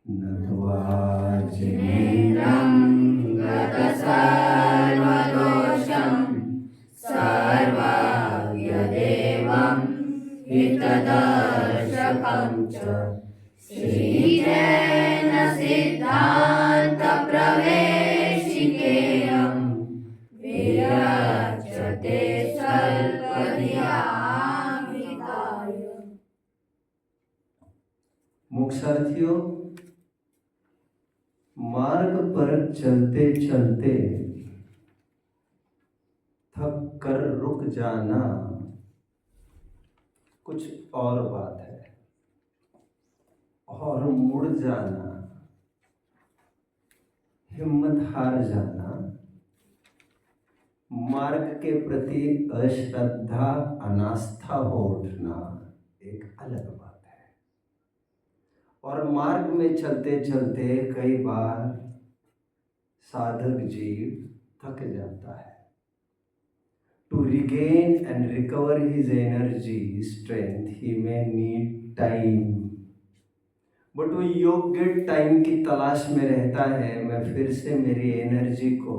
नत्वा जिनेन्द्रं गतसर्वदोषं सर्वज्ञदेवं हितदर्शकं च श्रीजैनसिद्धान्तप्रवेशिकेयं विरच्यते स्वल्पधियाभिधाय। मोक्षार्थियों, मार्ग पर चलते चलते थक कर रुक जाना कुछ और बात है, और मुड़ जाना, हिम्मत हार जाना, मार्ग के प्रति अश्रद्धा अनास्था हो उठना एक अलग बात है। और मार्ग में चलते चलते कई बार साधक जीव थक जाता है। To regain and recover his energy, strength, he may need time. But वो योग्य टाइम की तलाश में रहता है, मैं फिर से मेरी एनर्जी को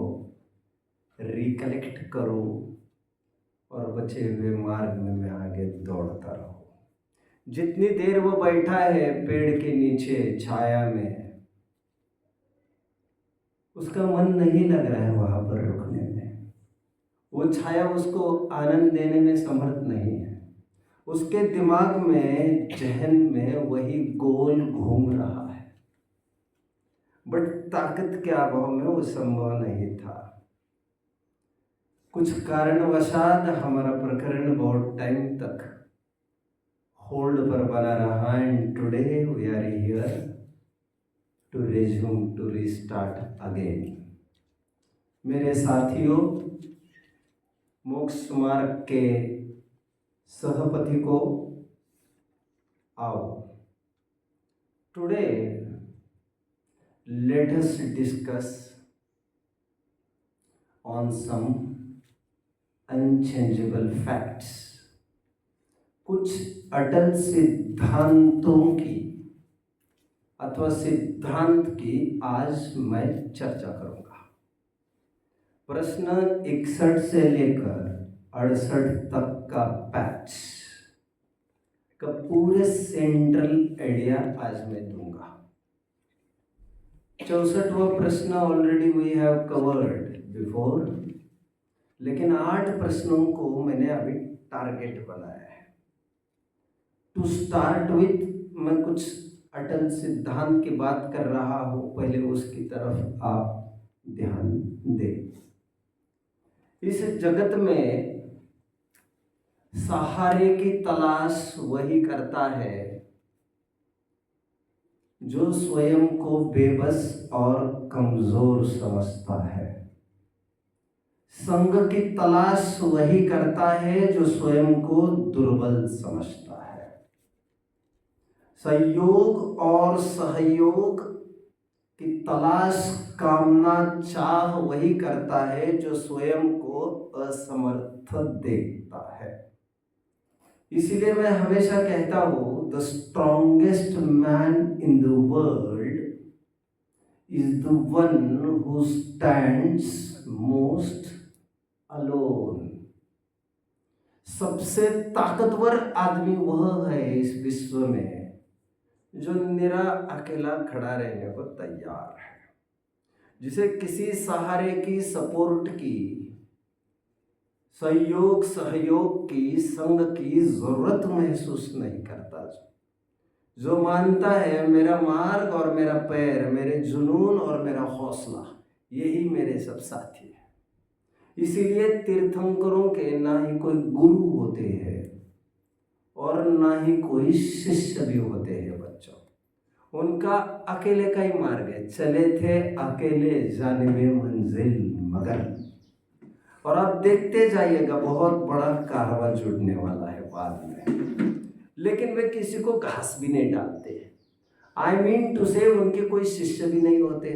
रिकलेक्ट करूं और बचे हुए मार्ग में मैं आगे दौड़ता रहूं। जितनी देर वो बैठा है पेड़ के नीचे छाया में, उसका मन नहीं लग रहा है वहां पर रुकने में। वो छाया उसको आनंद देने में समर्थ नहीं है। उसके दिमाग में, जहन में वही गोल घूम रहा है, बट ताकत के अभाव में वो संभव नहीं था। कुछ कारणवशात हमारा प्रकरण बहुत टाइम तक होल्ड पर बना रहा, and today we are here to resume, to restart again. मेरे साथियों, मोक्ष मार्ग के सहपति को आओ, today let us discuss on some unchangeable facts. कुछ अटल सिद्धांतों की अथवा सिद्धांत की आज मैं चर्चा करूंगा। प्रश्न 61 से लेकर 68 तक का पैच का पूरे सेंट्रल आइडिया आज मैं दूंगा। 64वां प्रश्न already we have covered before, लेकिन 8 प्रश्नों को मैंने अभी टारगेट बनाया है। टू स्टार्ट विथ, मैं कुछ अटल सिद्धांत की बात कर रहा हूं, पहले उसकी तरफ आप ध्यान दें। इस जगत में सहारे की तलाश वही करता है जो स्वयं को बेबस और कमजोर समझता है। संग की तलाश वही करता है जो स्वयं को दुर्बल समझता है। संयोग और सहयोग की तलाश, कामना, चाह वही करता है जो स्वयं को असमर्थ देखता है। इसीलिए मैं हमेशा कहता हूं, the strongest man in the world is the one who stands most alone. सबसे ताकतवर आदमी वह है इस विश्व में जो निरा अकेला खड़ा रहने को तैयार है, जिसे किसी सहारे की, सपोर्ट की, सहयोग की, संग की जरूरत महसूस नहीं करता। जो मानता है मेरा मार्ग और मेरा पैर, मेरे जुनून और मेरा हौसला, यही मेरे सब साथी है। इसीलिए तीर्थंकरों के ना ही कोई गुरु होते हैं और ना ही कोई शिष्य भी होते हैं बच्चों। उनका अकेले का ही मार्ग है। चले थे अकेले जानिबे मंजिल मगर। और आप देखते जाइएगा बहुत बड़ा कारवा जुड़ने वाला है बाद में, लेकिन वे किसी को घास भी नहीं डालते। आई मीन टू से उनके कोई शिष्य भी नहीं होते,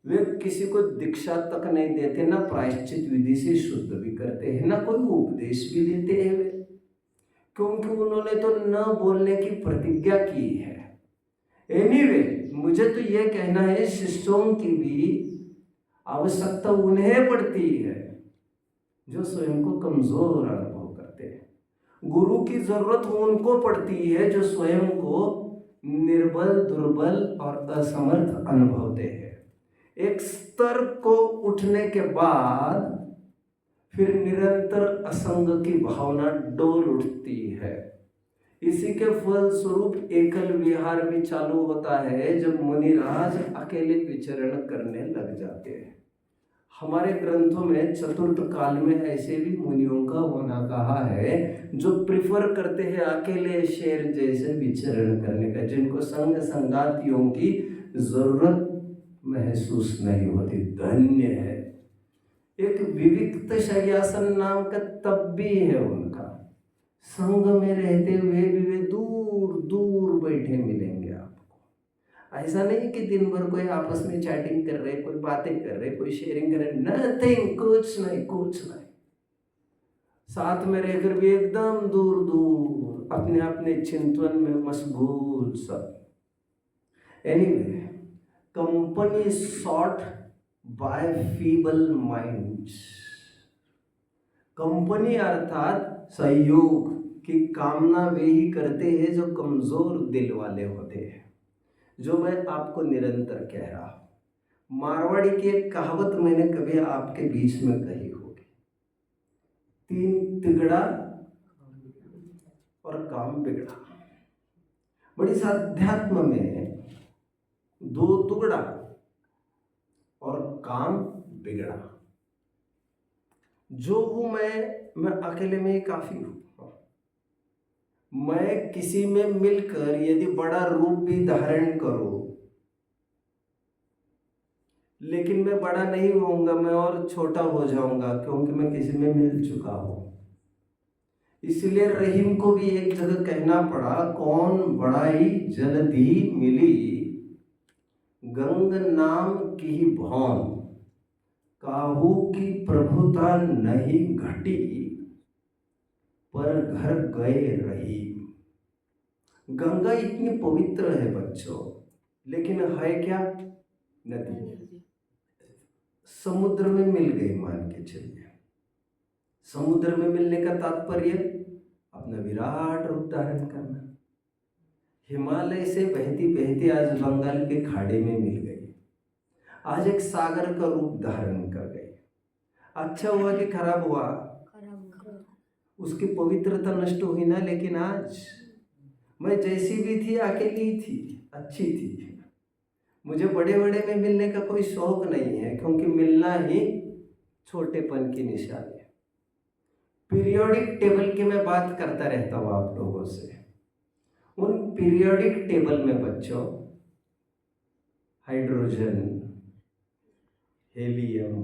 वे किसी को दीक्षा तक नहीं देते, ना प्रायश्चित विधि से शुद्ध भी करते हैं, ना कोई उपदेश भी देते हैं वे, क्योंकि उन्होंने तो न बोलने की प्रतिज्ञा की है। एनीवे, मुझे तो ये कहना है शिष्यों की भी आवश्यकता उन्हें पड़ती है जो स्वयं को कमजोर अनुभव करते हैं। गुरु की जरूरत उनको पड़ती है जो स्वयं को निर्बल, दुर्बल और असमर्थ अनुभवते हैं। एक स्तर को उठने के बाद फिर निरंतर असंग की भावना डोल उठती है। इसी के फलस्वरूप एकल विहार भी चालू होता है जब मुनिराज अकेले विचरण करने लग जाते हैं। हमारे ग्रंथों में चतुर्थ काल में ऐसे भी मुनियों का होना कहा है जो प्रिफर करते हैं अकेले शेर जैसे विचरण करने का, जिनको संग संगातियों की जरूरत महसूस नहीं होती। धन्य है। एक विविक्त शय्यासन नाम का तब भी है उनका। संग में रहते हुए भी वे दूर दूर बैठे मिलेंगे आपको। ऐसा नहीं कि दिन भर कोई आपस में चैटिंग कर रहे, कोई बातें कर रहे, कोई शेयरिंग कर रहे, नथिंग, कुछ नहीं, कुछ नहीं। साथ में रहकर भी एकदम दूर दूर अपने अपने चिंतन में मशगूल सब। Anyway, company sought by feeble minds. Company अर्थात सहयोग की कामना वे ही करते हैं जो कमजोर दिल वाले होते हैं। जो मैं आपको निरंतर कह रहा हूं, मारवाड़ी की एक कहावत मैंने कभी आपके बीच में कही होगी, 3 तिगड़ा और काम बिगड़ा। बड़ी सा अध्यात्म में 2 टुकड़ा और काम बिगड़ा। जो हूं मैं अकेले में ही काफी हूं। मैं किसी में मिलकर यदि बड़ा रूप भी धारण करूं, लेकिन मैं बड़ा नहीं होऊंगा, मैं और छोटा हो जाऊंगा, क्योंकि मैं किसी में मिल चुका हूं। इसलिए रहीम को भी एक जगह कहना पड़ा, कौन बड़ाई जल्दी मिली, गंग नाम की ही भौन, काहू की प्रभुता नहीं घटी, पर घर गए रही। गंगा इतनी पवित्र है बच्चों, लेकिन है क्या? नदी। समुद्र में मिल गई, मान के चलिए। समुद्र में मिलने का तात्पर्य अपना विराट रूप धारण करना। हिमालय से बहती बहती आज बंगाल के खाड़ी में मिल गई, आज एक सागर का रूप धारण कर गई। अच्छा हुआ कि खराब हुआ? उसकी पवित्रता नष्ट हुई ना। लेकिन आज मैं जैसी भी थी अकेली थी, अच्छी थी। मुझे बड़े बड़े में मिलने का कोई शौक नहीं है, क्योंकि मिलना ही छोटेपन की निशानी है। पीरियोडिक टेबल की मैं बात करता रहता हूँ आप लोगों से। उन पीरियोडिक टेबल में बच्चों हाइड्रोजन, हेलियम,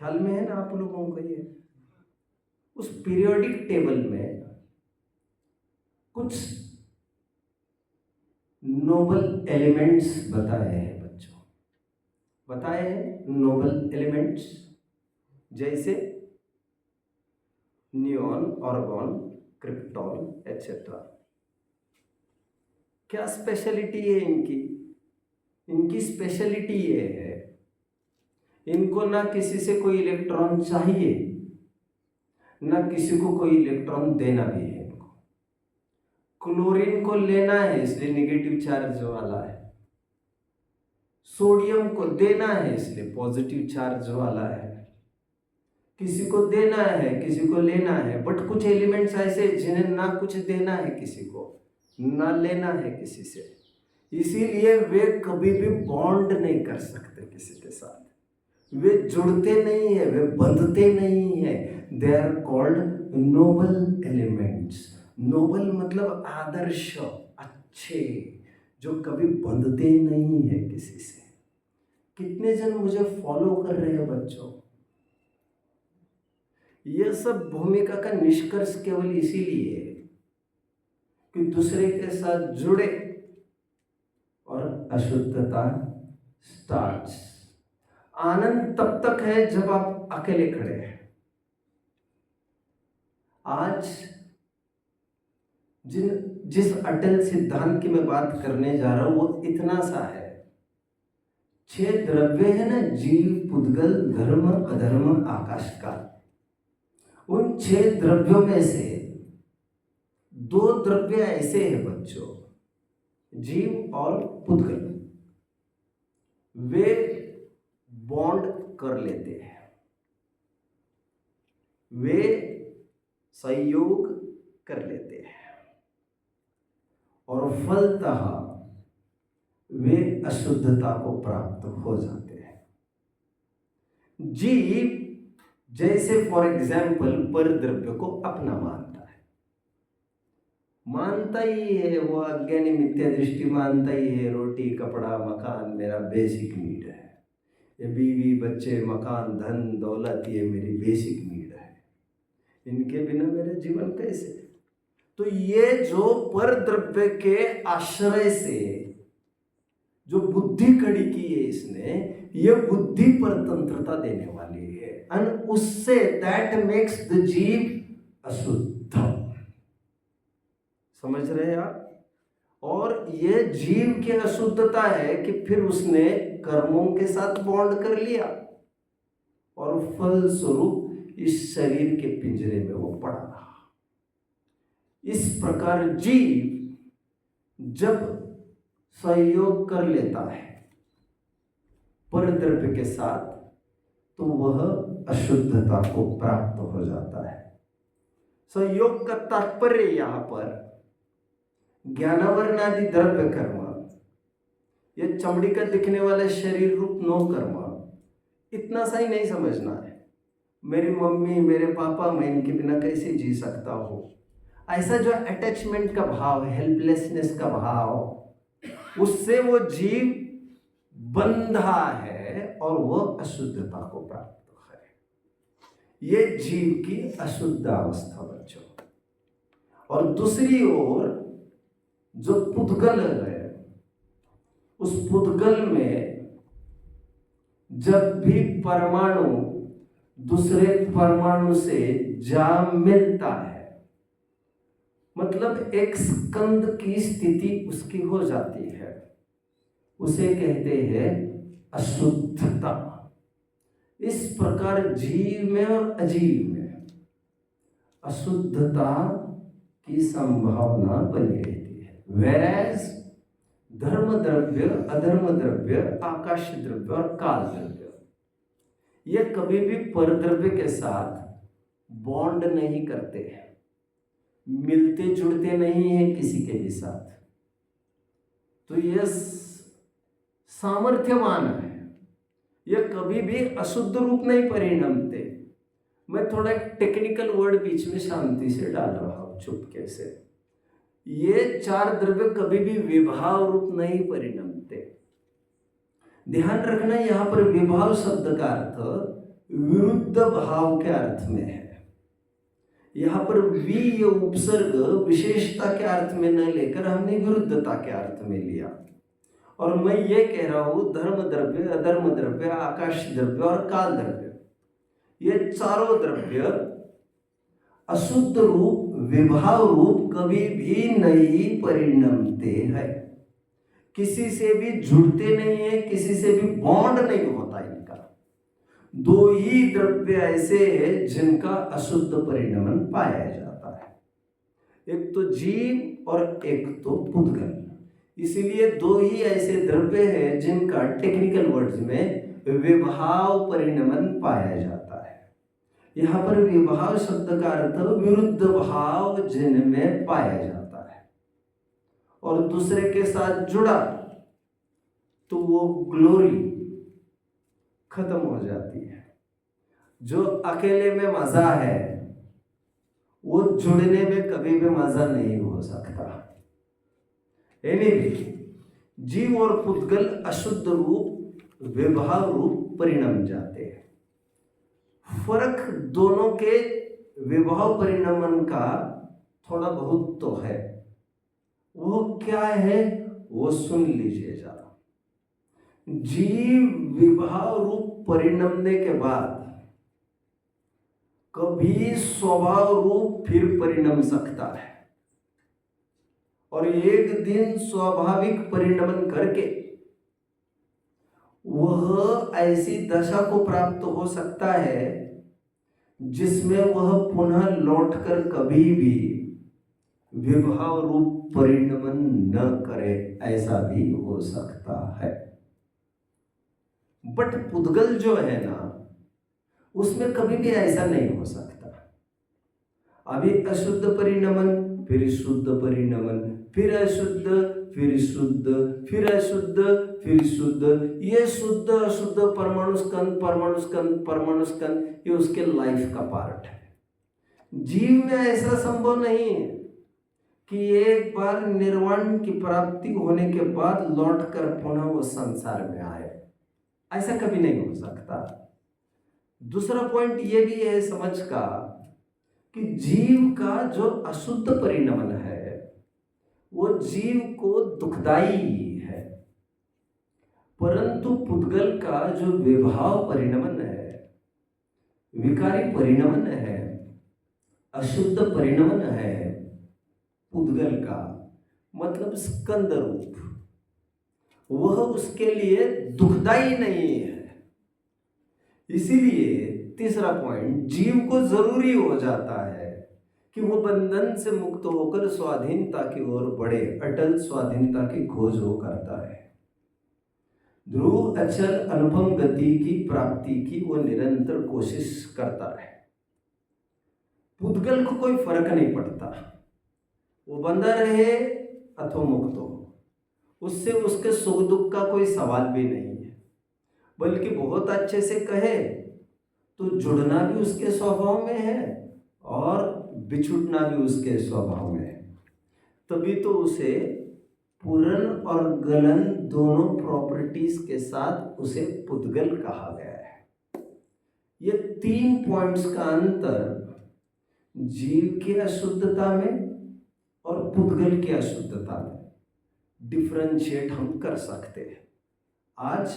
ख्याल में है ना आप लोगों को? ये उस पीरियोडिक टेबल में कुछ नोबल एलिमेंट्स बताए हैं बच्चों, बताए हैं नोबल एलिमेंट्स, जैसे नियॉन, आर्गॉन, क्रिप्टॉन एटसेट्रा। क्या स्पेशलिटी है इनकी? इनकी स्पेशलिटी ये है, इनको ना किसी से कोई इलेक्ट्रॉन चाहिए, ना किसी को कोई इलेक्ट्रॉन देना भी है। इनको क्लोरीन को लेना है, इसलिए नेगेटिव चार्ज वाला है। सोडियम को देना है, इसलिए पॉजिटिव चार्ज वाला है। किसी को देना है, किसी को लेना है। बट कुछ एलिमेंट्स ऐसे जिन्हें ना कुछ देना है किसी को, ना लेना है किसी से, इसीलिए वे कभी भी बॉन्ड नहीं कर सकते किसी के साथ। वे जुड़ते नहीं है, वे बंधते नहीं है। They are called noble elements. Noble मतलब आदर्श, अच्छे, जो कभी बंधते नहीं है किसी से। कितने जन मुझे फॉलो कर रहे हैं बच्चों? यह सब भूमिका का निष्कर्ष केवल इसीलिए कि दूसरे के साथ जुड़े और अशुद्धता स्टार्ट्स। आनंद तब तक है जब आप अकेले खड़े हैं। आज जिन जिस अटल सिद्धांत की मैं बात करने जा रहा हूं वो इतना सा है। 6 द्रव्य है ना, जीव, पुद्गल, धर्म, अधर्म, आकाश काल। उन 6 द्रव्यों में से 2 द्रव्य ऐसे हैं बच्चों, जीव और पुद्गल, वे बॉन्ड कर लेते हैं, वे संयोग कर लेते हैं और फलतः वे अशुद्धता को प्राप्त हो जाते हैं। जीव जैसे फॉर एग्जाम्पल पर द्रव्य को अपना मानता ही है, वो अज्ञानी मिथ्या दृष्टि मानता ही है। रोटी, कपड़ा, मकान मेरा बेसिक नीड है, ये बीवी, बच्चे, मकान, धन, दौलत ये मेरी बेसिक नीड है, इनके बिना मेरा जीवन कैसे। तो ये जो पर द्रव्य के आश्रय से जो बुद्धि खड़ी की है इसने, ये बुद्धि परतंत्रता देने वाली है, और उससे दैट मेक्स द जीव अशुद्ध। समझ रहे हैं आप? और ये जीव की अशुद्धता है कि फिर उसने कर्मों के साथ बॉन्ड कर लिया और फल स्वरूप इस शरीर के पिंजरे में वो पड़ा रहा। इस प्रकार जीव जब सहयोग कर लेता है पर द्रव्य के साथ, तो वह अशुद्धता को प्राप्त हो जाता है। सहयोग का तात्पर्य यहां पर ज्ञानावरण आदि द्रव्य कर्म, ये चमड़ी का दिखने वाले शरीर रूप नो कर्म, इतना सा ही नहीं समझना है। मेरी मम्मी, मेरे पापा, मैं इनके बिना कैसे जी सकता हूँ, ऐसा जो अटैचमेंट का भाव, हेल्पलेसनेस का भाव, उससे वो जीव बंधा है और वो अशुद्धता को प्राप्त है। ये जीव की अशुद्ध अवस्था बच्चों। और दूसरी ओर जो पुद्गल है, उस पुद्गल में जब भी परमाणु दूसरे परमाणु से जा मिलता है, मतलब एक स्कंद की स्थिति उसकी हो जाती है, उसे कहते हैं अशुद्धता। इस प्रकार जीव में और अजीव में अशुद्धता की संभावना बनी रहती है। वेराज धर्म द्रव्य, अधर्म द्रव्य, आकाश द्रव्य और काल द्रव्य, ये कभी भी पर द्रव्य के साथ बॉन्ड नहीं करते हैं, मिलते जुड़ते नहीं है किसी के भी साथ। तो यह सामर्थ्यवान है, यह कभी भी अशुद्ध रूप नहीं परिणमते। मैं थोड़ा टेक्निकल वर्ड बीच में शांति से डाल रहा हूं चुपके से। ये 4 द्रव्य कभी भी विभाव रूप नहीं परिणमते। ध्यान रखना, यहां पर विभाव शब्द का अर्थ विरुद्ध भाव के अर्थ में है। यहां पर वी ये उपसर्ग विशेषता के अर्थ में न लेकर हमने विरुद्धता के अर्थ में लिया। और मैं ये कह रहा हूं धर्म द्रव्य, अधर्म द्रव्य, आकाश द्रव्य और काल द्रव्य, ये चारों द्रव्य अशुद्ध रूप, विभाव रूप कभी भी नहीं परिणमते हैं। किसी से भी जुड़ते नहीं है, किसी से भी बॉन्ड नहीं होता इनका। 2 ही द्रव्य ऐसे हैं जिनका अशुद्ध परिणमन पाया जाता है, एक तो जीव और एक तो पुद्गल। इसीलिए 2 ही ऐसे द्रव्य हैं जिनका टेक्निकल वर्ड्स में विभाव परिणमन पाया जाता है। यहाँ पर विभाव शब्द का अर्थ विरुद्ध भाव जिनमें पाया जाता है, और दूसरे के साथ जुड़ा तो वो ग्लोरी खत्म हो जाती है। जो अकेले में मजा है वो जुड़ने में कभी भी मजा नहीं हो सकता। एनीवे, जीव और पुद्गल अशुद्ध रूप, विभाव रूप परिणम जाते हैं। फर्क दोनों के विभाव परिणमन का थोड़ा बहुत तो है। वो क्या है वो सुन लीजिए जरा। जीव विभाव रूप परिणमने के बाद कभी स्वभाव रूप फिर परिणम सकता है, और एक दिन स्वाभाविक परिणमन करके वह ऐसी दशा को प्राप्त हो सकता है जिसमें वह पुनः लौटकर कभी भी विभाव रूप परिणमन न करे, ऐसा भी हो सकता है। बट पुद्गल जो है ना, उसमें कभी भी ऐसा नहीं हो सकता। अभी अशुद्ध परिणमन, फिर शुद्ध परिणमन, फिर अशुद्ध, फिर शुद्ध, फिर अशुद्ध, फिर शुद्ध, ये शुद्ध अशुद्ध परमाणु स्कंद परमाणु स्कंद परमाणु स्कंद, ये उसके लाइफ का पार्ट है। जीव में ऐसा संभव नहीं है कि एक बार निर्वाण की प्राप्ति होने के बाद लौटकर पुनः वो संसार में आए, ऐसा कभी नहीं हो सकता। दूसरा पॉइंट ये भी है समझ का कि जीव का जो अशुद्ध परिणमन है वो जीव को दुखदाई है, परंतु पुद्गल का जो विभाव परिणमन है, विकारी परिणमन है, अशुद्ध परिणमन है पुद्गल का, मतलब स्कंद रूप, वह उसके लिए दुखदाई नहीं है। इसीलिए तीसरा पॉइंट, जीव को जरूरी हो जाता है कि वो बंधन से मुक्त होकर स्वाधीनता की ओर बढ़े, अटल स्वाधीनता की खोज वो करता है। ध्रुव अचल अनुपम गति की प्राप्ति की वो निरंतर कोशिश करता है। पुद्गल को कोई फर्क नहीं पड़ता, वो बंधा रहे अथवा मुक्त हो, उससे उसके सुख दुख का कोई सवाल भी नहीं है। बल्कि बहुत अच्छे से कहे तो जुड़ना भी उसके स्वभाव में है और बिछुड़ना भी उसके स्वभाव में है। तभी तो उसे पूर्ण और गलन दोनों प्रॉपर्टीज के साथ उसे पुद्गल कहा गया है। ये 3 पॉइंट्स का अंतर जीव की अशुद्धता में और पुद्गल की अशुद्धता में डिफरेंशिएट हम कर सकते हैं। आज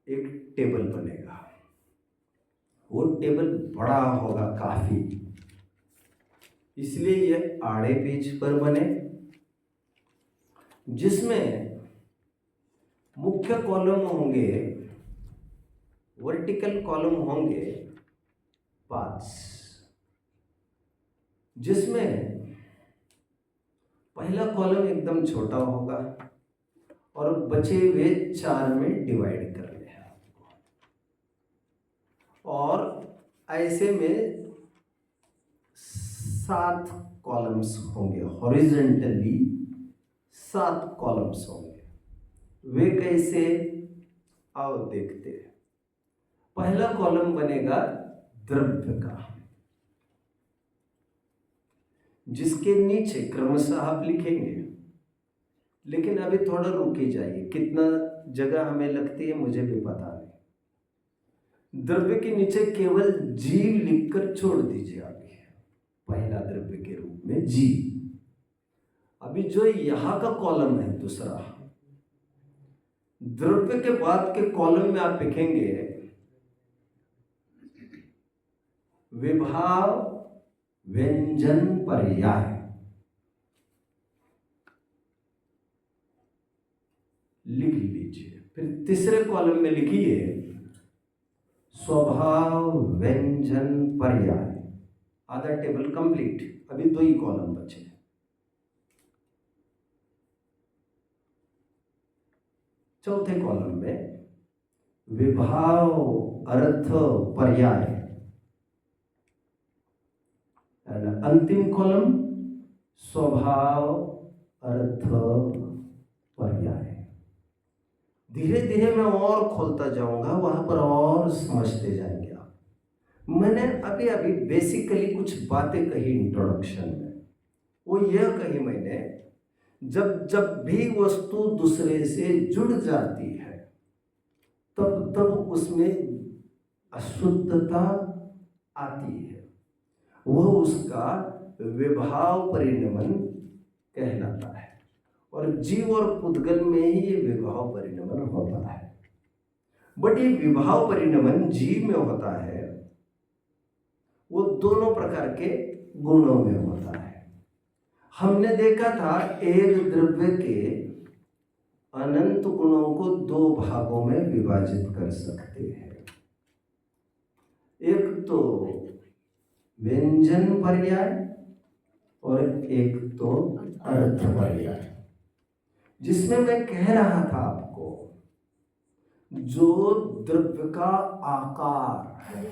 एक टेबल बनेगा, वो टेबल बड़ा होगा काफी, इसलिए ये आड़े पेज पर बने, जिसमें मुख्य कॉलम होंगे, वर्टिकल कॉलम होंगे 5, जिसमें पहला कॉलम एकदम छोटा होगा और बचे हुए 4 में डिवाइड कर ले, और ऐसे में 7 कॉलम्स होंगे, हॉरिजॉन्टली 7 कॉलम्स होंगे। वे कैसे, आओ देखते हैं। पहला कॉलम बनेगा द्रव्य का, जिसके नीचे क्रमशः आप लिखेंगे, लेकिन अभी थोड़ा रुके जाइए, कितना जगह हमें लगती है मुझे भी पता नहीं। द्रव्य के नीचे केवल जीव लिखकर छोड़ दीजिए आगे, पहला द्रव्य के रूप में जीव। अभी जो यहां का कॉलम है दूसरा, द्रव्य के बाद के कॉलम में आप लिखेंगे विभाव व्यंजन पर्याय, लिख लीजिए। फिर तीसरे कॉलम में लिखिए स्वभाव व्यंजन पर्याय। आधा टेबल कंप्लीट, अभी 2 ही कॉलम बचे। चौथे कॉलम में विभाव अर्थ पर्याय, अंतिम कॉलम स्वभाव अर्थ पर्याय। धीरे धीरे मैं और खोलता जाऊंगा, वहां पर और समझते जाएंगे आप। मैंने अभी अभी बेसिकली कुछ बातें कही इंट्रोडक्शन में, वो यह कही मैंने, जब जब भी वस्तु दूसरे से जुड़ जाती है तब तब उसमें अशुद्धता आती है, वह उसका विभाव परिणमन कहलाता है। और जीव और पुद्गल में ही ये विभाव परिणमन होता है। बट ये विभाव परिणमन जीव में होता है, वो दोनों प्रकार के गुणों में होता है। हमने देखा था एक द्रव्य के अनंत गुणों को दो भागों में विभाजित कर सकते हैं। एक तो व्यंजन पर्याय और एक तो अर्थ पर्याय, जिसमें मैं कह रहा था आपको जो द्रव्य का आकार है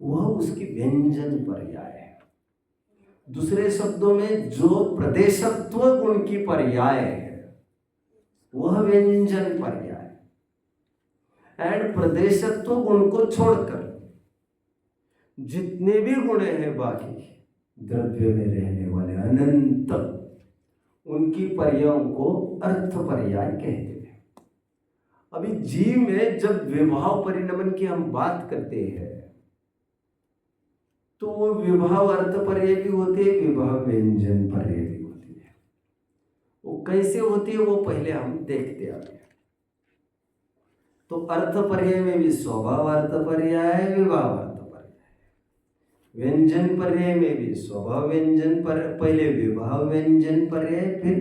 वह उसकी व्यंजन पर्याय है। दूसरे शब्दों में जो प्रदेशत्व गुण की पर्याय है वह व्यंजन पर्याय, एंड प्रदेशत्व गुण को छोड़कर जितने भी गुण हैं बाकी द्रव्य में रहने वाले अनंत, उनकी पर्यायों को अर्थ पर्याय कहते हैं। अभी जीव में जब विभाव परिणमन की हम बात करते हैं तो वो विभाव अर्थ पर्याय भी होती है, विभाव व्यंजन पर्याय भी होती है। वो कैसे होती है वो पहले हम देखते आते हैं। तो अर्थ पर्याय में भी स्वभाव अर्थ पर्याय, विभाव अर्थ पर्याय। व्यंजन पर्याय में भी स्वभाव व्यंजन पर, पहले विभाव व्यंजन पर्याय फिर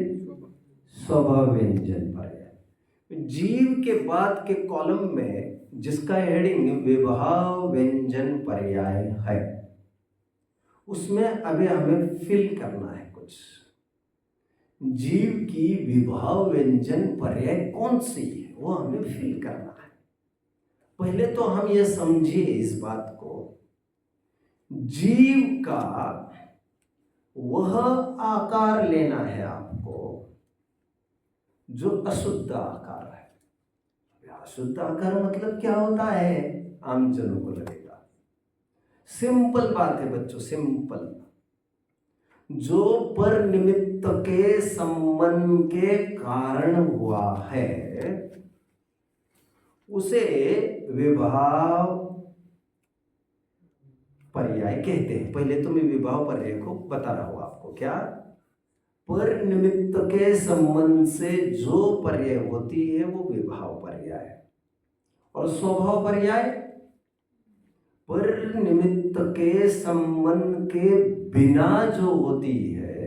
स्वभाव व्यंजन पर्याय। जीव के बाद के कॉलम में जिसका हेडिंग विभाव व्यंजन पर्याय है, उसमें अभी हमें फिल करना है कुछ। जीव की विभाव व्यंजन पर्याय कौन सी है वो हमें फिल करना है। पहले तो हम ये समझिए इस बात को, जीव का वह आकार लेना है आपको जो अशुद्ध आकार है। अशुद्ध आकार मतलब क्या होता है आम जनों को लगेगा, सिंपल बात है बच्चों, सिंपल। जो पर निमित्त के संबंध के कारण हुआ है उसे विभाव पर्याय कहते हैं। पहले तो मैं विभाव पर्याय को बता रहा हूं आपको, क्या पर निमित्त के संबंध से जो पर्याय होती है वो विभाव पर्याय है। और स्वभाव पर्याय पर निमित्त के संबंध के बिना जो होती है,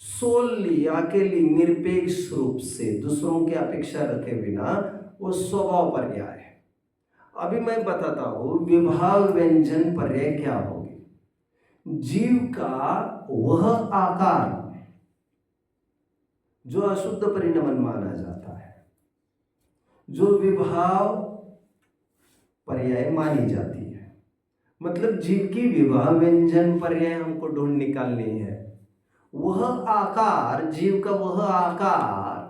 सोली अकेली निरपेक्ष रूप से दूसरों की अपेक्षा रखे बिना, वो स्वभाव पर्याय है। अभी मैं बताता हूं विभाव व्यंजन पर्याय क्या होगी। जीव का वह आकार जो अशुद्ध परिणमन माना जाता है, जो विभाव पर्याय मानी जाती है, मतलब जीव की विभाव व्यंजन पर्याय हमको ढूंढ निकालनी है। वह आकार, जीव का वह आकार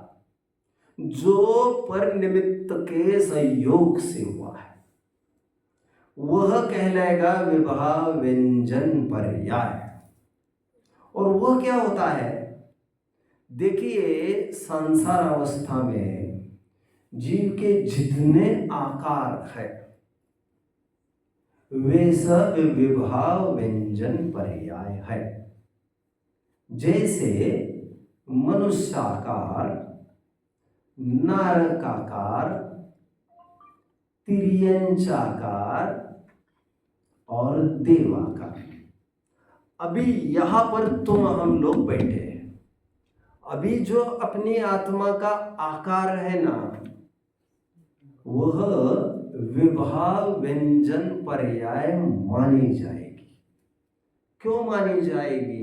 जो पर निमित्त के संयोग से हुआ है वह कहलाएगा विभाव व्यंजन पर्याय। और वह क्या होता है, देखिए संसार अवस्था में जीव के जितने आकार है वे सब विभाव व्यंजन पर्याय है। जैसे मनुष्याकार, नारकाकार, तिर्यंचाकार और देवाकार। अभी यहां पर तुम हम लोग बैठे हैं, अभी जो अपनी आत्मा का आकार है ना वह विभाव व्यंजन पर्याय मानी जाएगी। क्यों मानी जाएगी?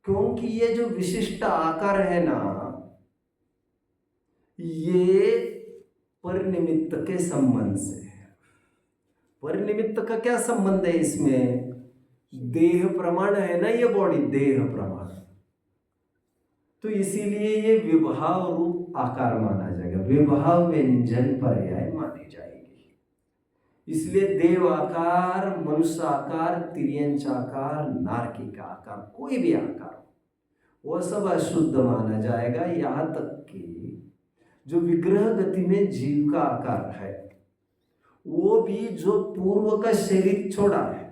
क्योंकि ये जो विशिष्ट आकार है ना ये परनिमित्त के संबंध से है। परनिमित्त का क्या संबंध है इसमें? देह प्रमाण है ना, ये बॉडी देह प्रमाण, तो इसीलिए ये विभाव रूप आकार माना जाएगा, विभाव व्यंजन पर्याय मानी जाएगी। इसलिए देव आकार, मनुष्य आकार, तिर्यंच आकार, नारकिक आकार, कोई भी आकार वह सब अशुद्ध माना जाएगा। यहां तक कि जो विग्रह गति में जीव का आकार है वो भी जो पूर्व का शरीर छोड़ा है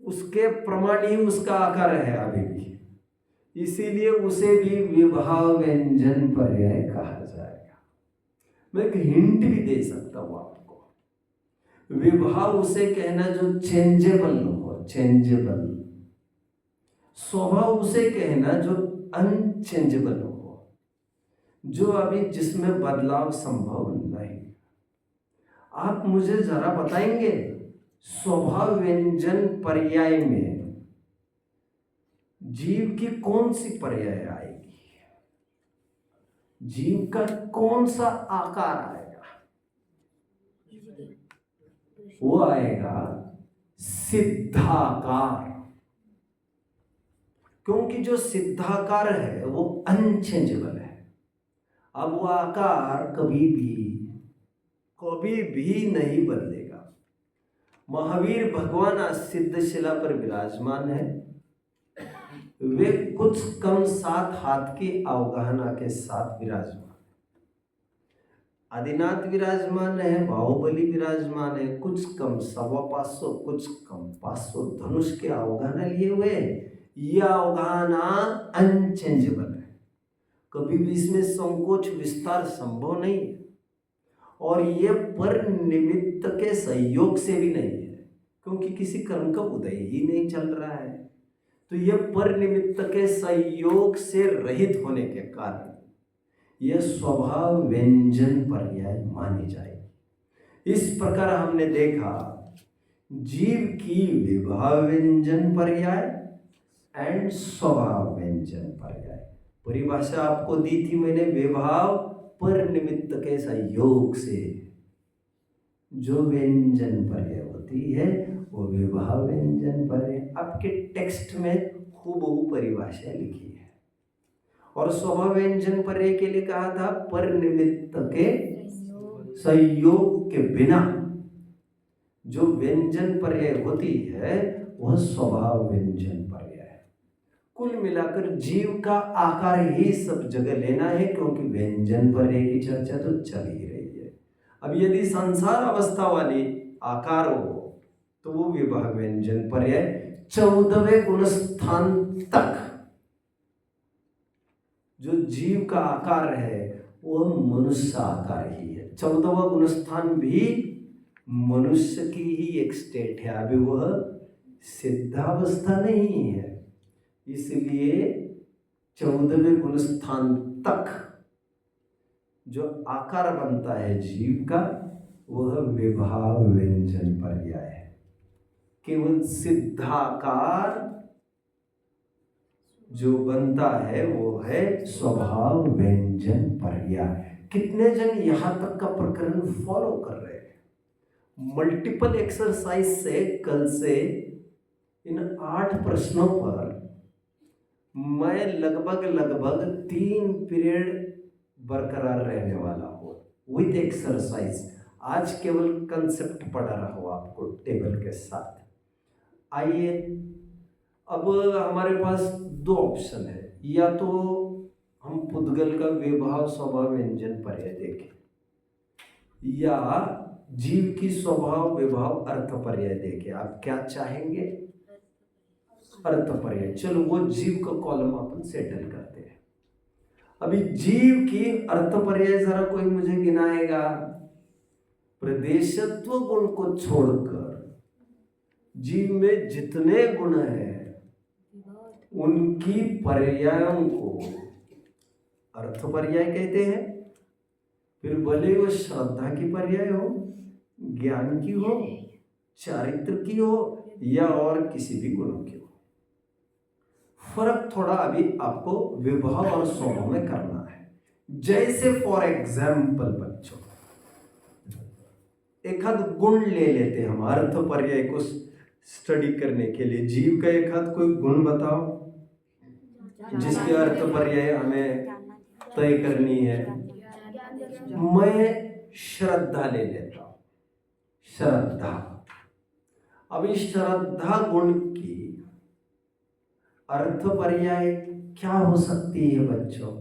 उसके प्रमाण ही उसका आकार है अभी भी, इसीलिए उसे भी विभाव व्यंजन पर्याय कहा जाएगा। मैं एक हिंट भी दे सकता हूं आपको, विभाव उसे कहना जो चेंजेबल हो, चेंजेबल। स्वभाव उसे कहना जो अनचेंजेबल हो, जो अभी जिसमें बदलाव संभव नहीं। आप मुझे जरा बताएंगे स्वभाव व्यंजन पर्याय में जीव की कौन सी पर्याय आएगी? जीव का कौन सा आकार आएगा? वो आएगा सिद्धाकार, क्योंकि जो सिद्धाकार है वो अनचेंजेबल है। अब वो आकार कभी भी नहीं बदलेगा। महावीर भगवान आज सिद्ध शिला पर विराजमान है। वे कुछ कम 7 हाथ की अवगाहना के साथ विराजमान। आदिनाथ विराजमान है, बाहुबली विराजमान है, कुछ कम 550, कुछ कम 500 धनुष के अवगाहना लिए हुए। यह अवगाहना अनचेंजेबल है, कभी भी इसमें संकोच विस्तार संभव नहीं है, और यह पर निमित्त के सहयोग से भी नहीं है, क्योंकि किसी कर्म का उदय ही नहीं चल रहा है। तो यह पर निमित्त के संयोग से रहित होने के कारण यह स्वभाव व्यंजन पर्याय मानी जाएगी। इस प्रकार हमने देखा जीव की विभाव व्यंजन पर्याय एंड स्वभाव व्यंजन पर्याय। परिभाषा आपको दी थी मैंने, विभाव पर निमित्त के संयोग से जो व्यंजन पर्याय होती है वो विभाव व्यंजन पर्याय। आपके टेक्स्ट में खूबहू परिभाषा लिखी है। और स्वभाव व्यंजन पर्याय के लिए कहा था पर निमित्त के संयोग के बिना जो व्यंजन पर्याय होती है वह स्वभाव व्यंजन पर्याय है। कुल मिलाकर जीव का आकार ही सब जगह लेना है, क्योंकि व्यंजन पर्याय की चर्चा तो चल ही रही है। अब यदि संसार अवस्था वाली आकार हो तो वो विभाव व्यंजन पर्याय 14वें गुणस्थान तक जो जीव का आकार है वह मनुष्य आकार ही है। 14वां गुणस्थान भी मनुष्य की ही एक स्टेट है, अभी वह सिद्धावस्था नहीं है। इसलिए 14वें गुणस्थान तक जो आकार बनता है जीव का वह विभाव व्यंजन पर्याय है। केवल सिद्धाकार जो बनता है वो है स्वभाव व्यंजन पर्याय। कितने जन यहां तक का प्रकरण फॉलो कर रहे हैं? मल्टीपल एक्सरसाइज से कल से इन 8 प्रश्नों पर मैं लगभग 3 पीरियड बरकरार रहने वाला हूँ विथ एक्सरसाइज। आज केवल कंसेप्ट पढ़ा रहा हूँ आपको टेबल के साथ। आइए, अब हमारे पास 2 ऑप्शन है, या तो हम पुद्गल का विभाव स्वभाव व्यंजन पर्याय देखें, या जीव की स्वभाव विभाव अर्थ पर्याय देखें। आप क्या चाहेंगे? अर्थ पर्याय। चलो वो जीव का कॉलम अपन सेटल करते हैं। अभी जीव की अर्थ पर्याय जरा कोई मुझे गिनाएगा? प्रदेशत्व गुण को छोड़कर जीव में जितने गुण हैं उनकी पर्यायों को अर्थ पर्याय कहते हैं। फिर भले वो श्रद्धा की पर्याय हो, ज्ञान की हो, चारित्र की हो, या और किसी भी गुणों की हो। फर्क थोड़ा अभी आपको विभाव और स्वभाव में करना है। जैसे फॉर एग्जाम्पल बच्चों, एक आध गुण ले लेते हैं हम अर्थ पर्याय को स्टडी करने के लिए। जीव का एक आध कोई गुण बताओ जिसके अर्थ पर्याय हमें तय करनी है। मैं श्रद्धा ले लेता हूं। श्रद्धा, अब इस श्रद्धा गुण की अर्थ पर्याय क्या हो सकती है बच्चों?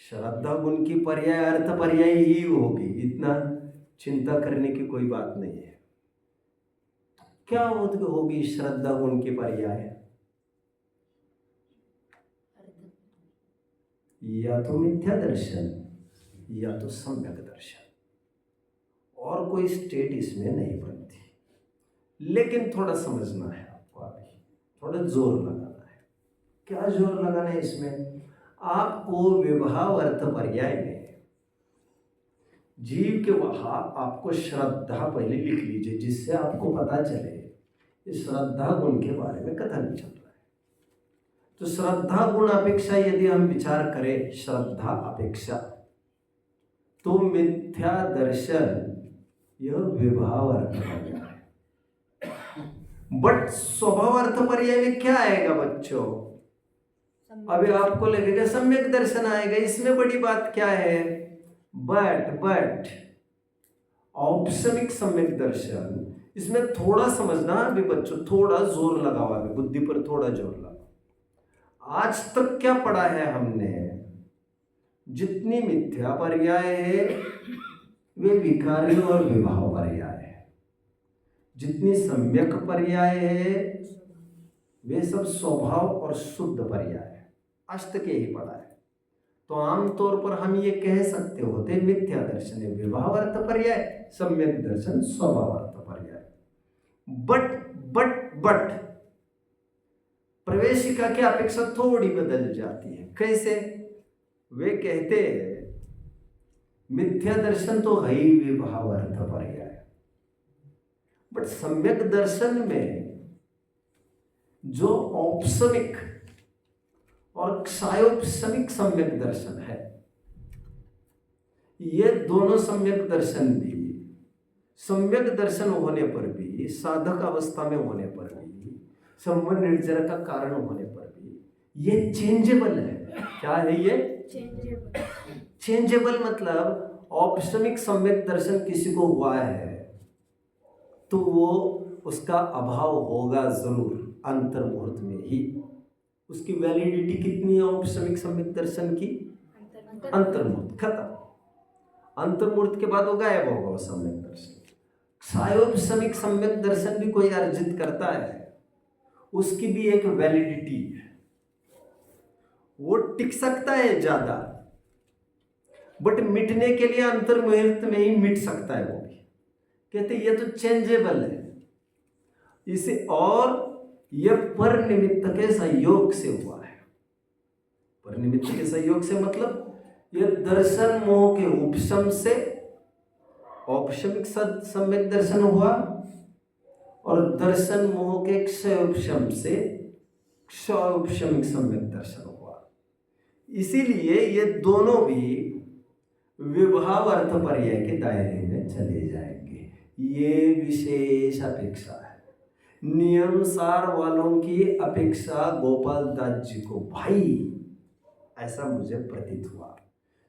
श्रद्धा गुण की पर्याय अर्थ पर्याय ही होगी, इतना चिंता करने की कोई बात नहीं है। क्या होगी श्रद्धा गुण की पर्याय? या तो मिथ्या दर्शन या तो सम्यक दर्शन, और कोई स्टेट इसमें नहीं बनती। लेकिन थोड़ा समझना है आपको अभी। थोड़ा जोर लगाना है। क्या जोर लगाना है इसमें? आपको विभाव अर्थ पर्याय में जीव के वहां आपको श्रद्धा पहले लिख लीजिए, जिससे आपको पता चले इस श्रद्धा गुण के बारे में कथन चल रहा है। तो श्रद्धा गुण अपेक्षा यदि हम विचार करें, श्रद्धा अपेक्षा, तो मिथ्या दर्शन यह विभाव अर्थ पर्याय है। बट स्वभाव अर्थ पर्याय में क्या आएगा बच्चों? अभी आपको लगेगा सम्यक दर्शन आएगा, इसमें बड़ी बात क्या है? बट औपसमिक सम्यक दर्शन, इसमें थोड़ा समझना अभी बच्चों, थोड़ा जोर लगाओ, अभी बुद्धि पर थोड़ा जोर लगाओ। आज तक क्या पढ़ा है हमने? जितनी मिथ्या पर्याय है वे विकारी और विभाव पर्याय है, जितनी सम्यक पर्याय है वे सब स्वभाव और शुद्ध पर्याय है। आज तक यही पढ़ा है। तो आमतौर पर हम ये कह सकते होते मिथ्या दर्शन है विभाव अर्थ पर्याय, सम्यक दर्शन स्वभाव अर्थ पर्याय। बट प्रवेशिका की अपेक्षा थोड़ी बदल जाती है। कैसे? वे कहते हैं मिथ्या दर्शन तो है ही विभाव अर्थ पर्याय, बट सम्यक दर्शन में जो औपसमिक और क्षायोपसमिक सम्यक दर्शन है, ये दोनों सम्यक दर्शन भी सम्यक दर्शन होने पर भी, साधक अवस्था में होने पर भी, संबंध निर्जर का कारण होने पर भी ये चेंजेबल है। क्या है ये? चेंजेबल मतलब औपसमिक सम्यक दर्शन किसी को हुआ है तो वो उसका अभाव होगा जरूर अंतर्मुहूर्त में ही। उसकी वैलिडिटी कितनी है औपसमिक सम्यक दर्शन की? अंतर्मुहूर्त, खत्म। अंतर्मुहूर्त के बाद वो गायब होगा वो सम्यक दर्शन। क्षायोपसमिक सम्यक दर्शन भी कोई अर्जित करता है, उसकी भी एक वैलिडिटी है, वो टिक सकता है ज्यादा, बट मिटने के लिए अंतर्मुहूर्त में ही मिट सकता है वो भी। कहते ये तो चेंजेबल है इसे, और यह पर निमित्त के संयोग से हुआ है। पर निमित्त के संयोग से मतलब यह दर्शन मोह के उपशम से औपशमिक सम्यक दर्शन हुआ, और दर्शन मोह के क्षय उपशम से क्षयोपशमिक सम्यक दर्शन हुआ। इसीलिए ये दोनों भी विभाव अर्थ पर्याय के दायरे में चले जाएंगे। ये विशेष अपेक्षा है। नियम सार वालों की अपेक्षा गोपाल दास जी को भाई ऐसा मुझे प्रतीत हुआ,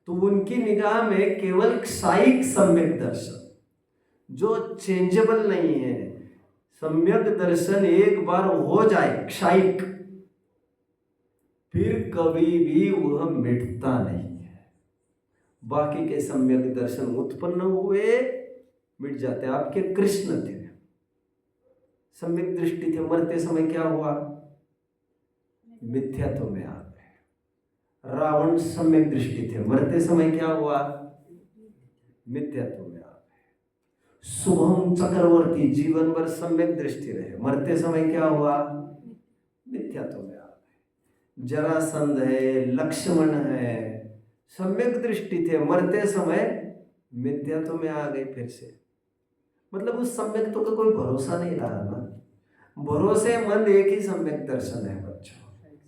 तो उनकी निगाह में केवल क्षायिक सम्यक दर्शन जो चेंजेबल नहीं है, सम्यक दर्शन एक बार हो जाए क्षायिक, फिर कभी भी वह मिटता नहीं है। बाकी के सम्यक दर्शन उत्पन्न हुए मिट जाते। आपके कृष्ण थे, सम्यक दृष्टि थे, मरते समय क्या हुआ? मिथ्यात्व में आ गए। रावण सम्यक दृष्टि थे, मरते समय क्या हुआ? मिथ्यात्व में आ गए। शुभम चक्रवर्ती जीवन भर सम्यक दृष्टि रहे, मरते समय क्या हुआ? मिथ्यात्व में आ गए। जरासंध है, लक्ष्मण है, सम्यक दृष्टि थे, मरते समय मिथ्यात्व में आ गए फिर से। मतलब उस सम्यक्त्व का कोई भरोसा नहीं रहा ना। भरोसेमंद एक ही सम्यक दर्शन है बच्चों,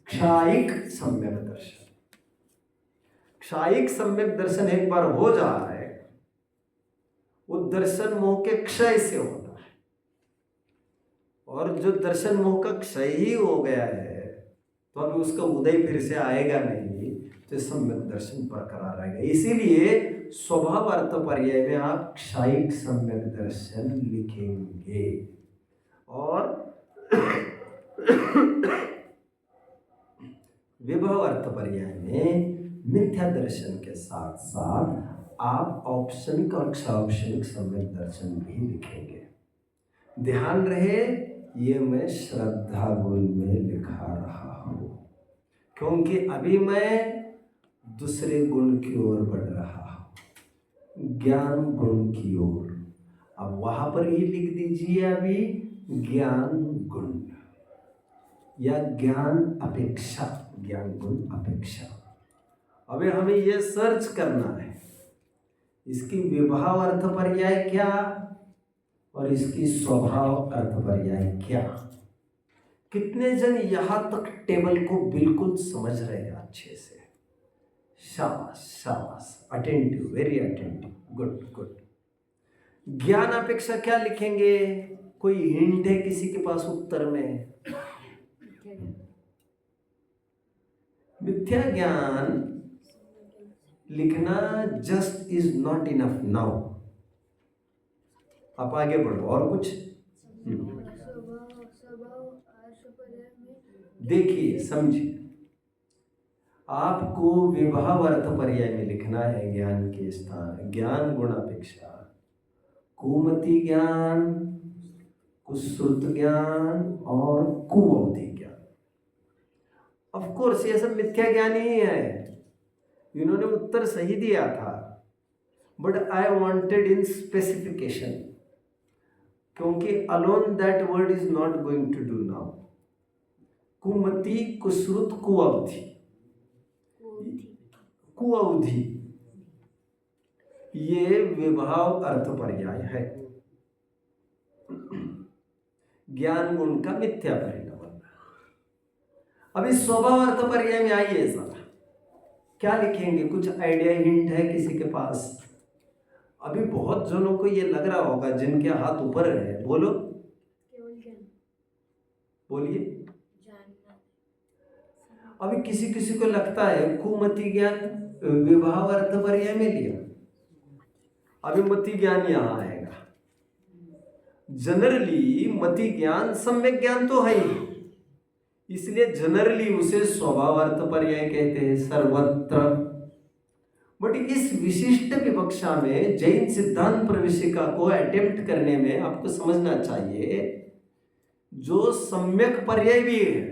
क्षायिक सम्यक दर्शन। क्षायिक सम्यक दर्शन एक बार हो जाए, वो दर्शन मोह के क्षय से होता है, और जो दर्शन मोह का क्षय ही हो गया है तो अभी उसका उदय फिर से आएगा नहीं, तो सम्यक दर्शन बरकरार रहेगा। इसीलिए स्वभाव अर्थ पर्याय में आप क्षायिक सम्यक दर्शन लिखेंगे, और विभव अर्थ पर्याय में मिथ्या दर्शन के साथ साथ आप औपसमिक और क्षापसमिक सम्यक दर्शन भी लिखेंगे। ध्यान रहे ये मैं श्रद्धा गुण में लिखा रहा हूं, क्योंकि अभी मैं दूसरे गुण की ओर बढ़ रहा हूं, ज्ञान गुण की ओर। अब वहां पर ही लिख दीजिए अभी ज्ञान गुण। या ज्ञान अपेक्षा, ज्ञान गुण अपेक्षा। अबे हमें यह सर्च करना है इसकी विभाव अर्थ पर्याय क्या और इसकी स्वभाव अर्थ पर्याय क्या। कितने जन यहां तक टेबल को बिल्कुल समझ रहे हैं अच्छे से? शाबाश शाबाश, attentive, very attentive, good good. ज्ञान अपेक्षा क्या लिखेंगे? कोई हिंट है किसी के पास उत्तर में? मिथ्या ज्ञान लिखना just is not enough now. आप आगे बढ़ो और कुछ देखिए समझिए। आपको विभाव अर्थ पर्याय में लिखना है ज्ञान के स्थान ज्ञान गुण अपेक्षा, कुमति ज्ञान, कुश्रुत ज्ञान और कुअवधि ज्ञान। ऑफ कोर्स ये सब मिथ्या ज्ञान ही है। इन्होंने उत्तर सही दिया था, but I wanted in specification, क्योंकि alone that word is not going to do now. कुमति, कुश्रुत, कुअवधि, कुअवधि ये विभाव अर्थ पर्याय है। ज्ञान गुण का मिथ्या परिणाम। अभी स्वभाव अर्थ पर्याय में आइए जरा, क्या लिखेंगे? कुछ आइडिया, हिंट है किसी के पास? अभी बहुत जनों को ये लग रहा होगा जिनके हाथ ऊपर है, बोलो बोलिए। अभी किसी किसी को लगता है कुमति ज्ञान विभाव अर्थ पर्याय में लिया, अभी मति ज्ञान यहां आएगा। जनरली मति ज्ञान सम्यक ज्ञान तो है ही, इसलिए जनरली उसे स्वभाव अर्थ पर्याय कहते हैं सर्वत्र। बट इस विशिष्ट विवक्षा में जैन सिद्धांत प्रवेशिका को अटेम्प्ट करने में आपको समझना चाहिए जो सम्यक पर्याय भी है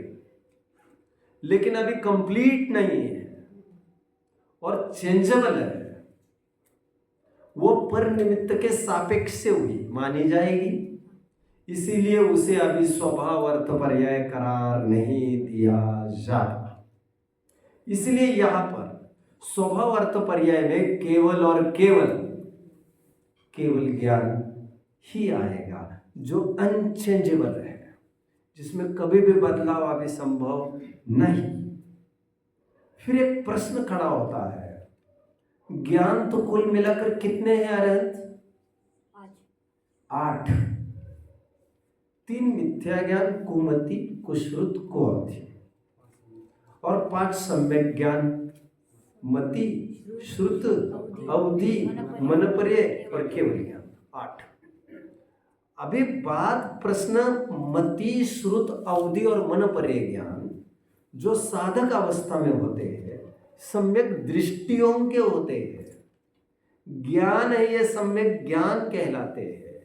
लेकिन अभी कंप्लीट नहीं है और चेंजेबल है, वो पर निमित्त के सापेक्ष से हुई मानी जाएगी, इसीलिए उसे अभी स्वभाव अर्थ पर्याय करार नहीं दिया जाता। इसलिए यहां पर स्वभाव अर्थ पर्याय में केवल और केवल ज्ञान ही आएगा जो अनचेंजेबल है, जिसमें कभी भी बदलाव अभी संभव नहीं। फिर एक प्रश्न खड़ा होता है, ज्ञान तो कुल मिलाकर कितने हैं अरहंत? 8। 3 मिथ्या ज्ञान, कुमति, कुश्रुत, कुअवधि, और 5 सम्यक ज्ञान, मति, श्रुत, अवधि, मनपर्य और केवल ज्ञान, 8। अभी बात प्रश्न मति, श्रुत, अवधि और मनपर्य ज्ञान जो साधक अवस्था में होते हैं, सम्यक दृष्टियों के होते हैं, ज्ञान है ये सम्यक ज्ञान कहलाते हैं।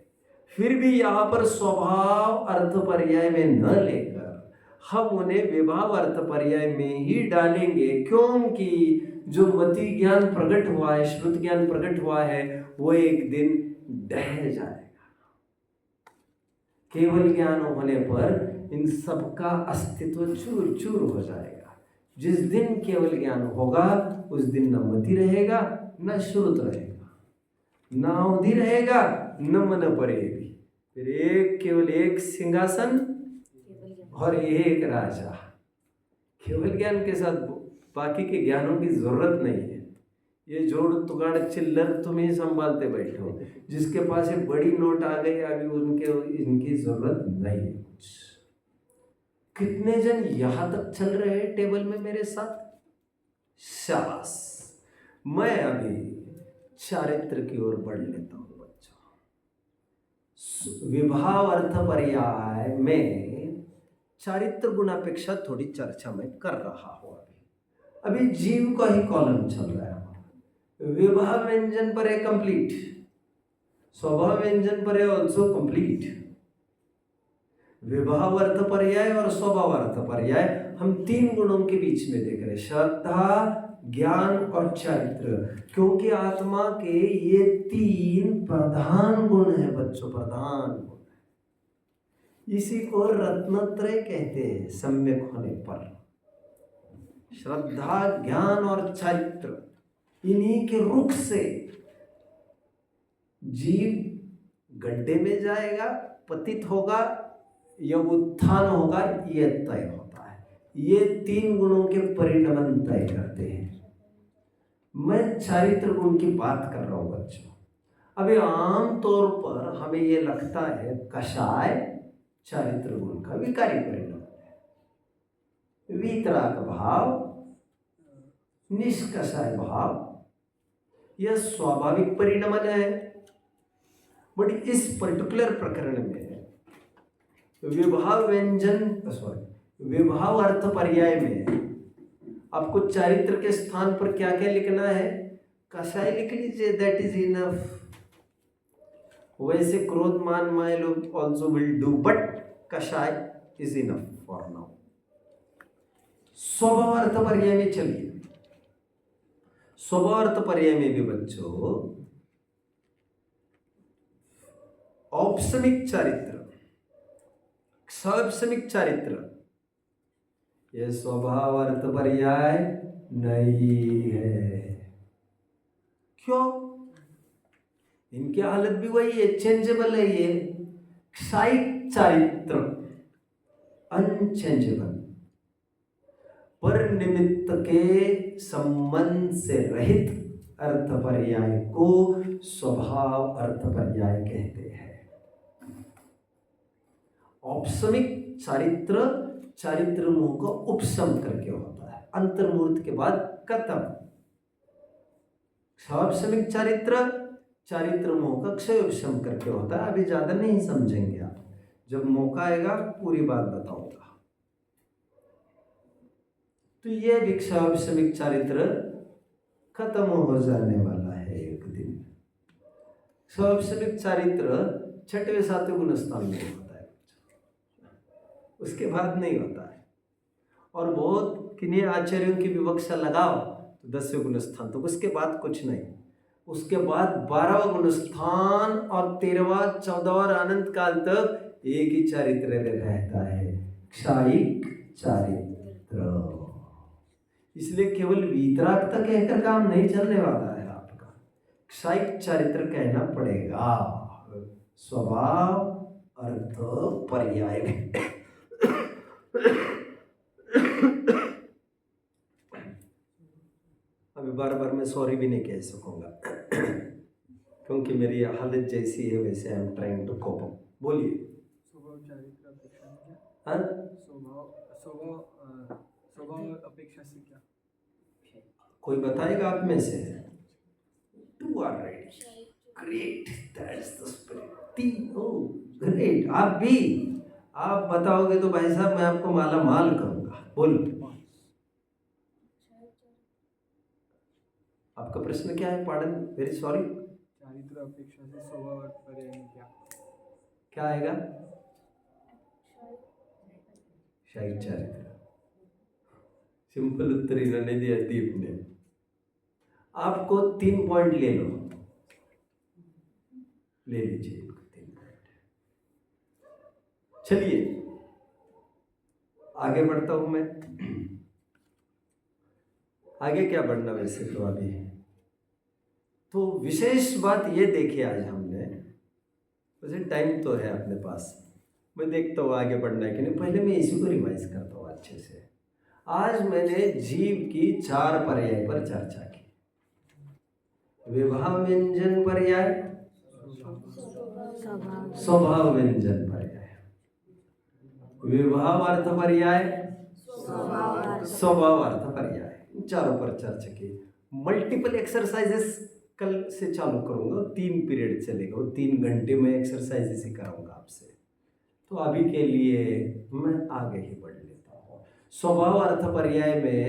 फिर भी यहाँ पर स्वभाव अर्थ पर्याय में न लेकर हम उन्हें विभाव अर्थ पर्याय में ही डालेंगे, क्योंकि जो मति ज्ञान प्रकट हुआ है, श्रुत ज्ञान प्रकट हुआ है, वो एक दिन ढह जाएगा। केवल ज्ञान होने पर इन सबका अस्तित्व चूर चूर हो जाएगा। जिस दिन केवल ज्ञान होगा उस दिन न मति रहेगा, न श्रुत रहेगा, न अवधि रहेगा, न मनपर्य भी। फिर केवल एक सिंहासन और एक राजा। केवल ज्ञान के साथ बाकी के ज्ञानों की जरूरत नहीं है। ये जोड़ तुगाड़ चिल्लर तुम ही संभालते बैठे हो। जिसके पास एक बड़ी नोट आ गई अभी इनकी जरूरत नहीं है कुछ। कितने जन यहां तक चल रहे हैं टेबल में मेरे साथ? शाबाश। मैं अभी चारित्र की ओर बढ़ लेता हूं बच्चों। विभाव अर्थ पर्याय में चारित्र गुणापेक्षा थोड़ी चर्चा मैं कर रहा हूं। अभी जीव का ही कॉलम चल रहा है। विभाव व्यंजन पर है कंप्लीट, स्वभाव व्यंजन पर है ऑल्सो कंप्लीट। विभाव अर्थ पर्याय और स्वभाव अर्थ पर्याय हम 3 गुणों के बीच में देख रहे हैं, श्रद्धा, ज्ञान और चारित्र। क्योंकि आत्मा के ये 3 प्रधान गुण हैं बच्चों, प्रधान गुण। इसी को रत्नत्रय कहते हैं। सम्यक होने पर श्रद्धा, ज्ञान और चारित्र, इन्हीं के रुख से जीव गड्ढे में जाएगा, पतित होगा या उत्थान होगा, ये तय होता है। ये 3 गुणों के परिणमन तय करते हैं। मैं चारित्र गुण की बात कर रहा हूं बच्चों। अभी आम तौर पर हमें ये लगता है कषाय चारित्र गुण का विकारी परिणाम है। वीतराग भाव, निष्कषाय भाव, यह स्वाभाविक परिणमन है। बट इस पर्टिकुलर प्रकरण में विभाव अर्थ पर्याय में आपको चारित्र के स्थान पर क्या क्या लिखना है? कषाय लिख लीजिए, दैट इज इनफ। वैसे क्रोध, मान, माय लोग ऑल्सो विल डू, बट कषाय इज इनफ फॉर नाउ। स्वभाव अर्थ पर्याय में चलिए। स्वभाव अर्थ पर्याय में भी बच्चों औपसमिक चारित्र, सौपसमिक चारित्र, यह स्वभाव अर्थ पर्याय नहीं है। क्यों? इनकी हालत भी वही है, चेंजेबल है। ये क्षायिक चारित्र अनचेंजेबल, पर निमित्त के संबंध से रहित अर्थ पर्याय को स्वभाव अर्थ पर्याय कहते हैं। औपसमिक चारित्र, चारित्र मुंह को उपसम करके होता है, अंतर्मूर्त के बाद खत्म। सौपसमिक चारित्र, चारित्र मुंह का क्षय उपसम करके होता है। अभी ज्यादा नहीं समझेंगे आप, जब मौका आएगा पूरी बात बताऊंगा। तो ये भी सौपसमिक चारित्र खत्म हो जाने वाला है एक दिन। सौपसमिक चारित्र 6वें 7वें गुण स्थान में होता है, उसके बाद नहीं होता है। और बहुत किन्हीं आचार्यों की विवक्षा लगाओ तो 10वें गुण स्थान, तो उसके बाद कुछ नहीं। उसके बाद 12वां गुण स्थान और 13वां 14वां और अनंत काल तक एक ही चारित्र रहता है, क्षायिक चारित्र। इसलिए केवल वीतराग तक कहकर काम नहीं चलने वाला है आपका, क्षायिक चारित्र कहना पड़ेगा। स्वभाव अर्थ पर्याय में अभी बार बार मैं सॉरी भी नहीं कह सकूंगा क्योंकि मेरी हालत जैसी है वैसे I am trying to cope up. बोलिए। स्वभाव चारित्र अपेक्षा से क्या? हाँ, स्वभाव अपेक्षा से क्या? कोई बताएगा आप में से? Two are right, great, that's the spirit. Oh great, आप भी आप बताओगे तो भाई साहब मैं आपको माला माल करूंगा। बोलो आपका प्रश्न क्या है? Pardon, very sorry. चारित्र अपेक्षा से स्वभाव अर्थ पर्याय में क्या आएगा? क्षायिक चारित्र। सिंपल उत्तर इन्होंने दिया दीप ने। आपको 3 पॉइंट ले लो, ले लीजिए 3 पॉइंट। चलिए आगे बढ़ता हूं मैं। आगे क्या बढ़ना वैसे तो अभी तो विशेष बात ये देखी आज हमने, वैसे टाइम तो है अपने पास, मैं देखता हूँ आगे बढ़ना है कि नहीं। पहले मैं इसी को रिवाइज करता हूँ अच्छे से। आज मैंने जीव की 4 पर्याय पर चर्चा की। विभाव व्यंजन पर्याय, स्वभाव व्यंजन पर्याय, विभाव अर्थ पर्याय, स्वभाव अर्थ पर्याय, चारों पर चर्चा की। मल्टीपल एक्सरसाइजेस कल से चालू करूंगा, 3 पीरियड चलेगा, वो 3 घंटे में एक्सरसाइजेस ही कराऊंगा आपसे। तो अभी के लिए मैं आगे ही बढ़ लेता हूँ। स्वभाव अर्थ पर्याय में,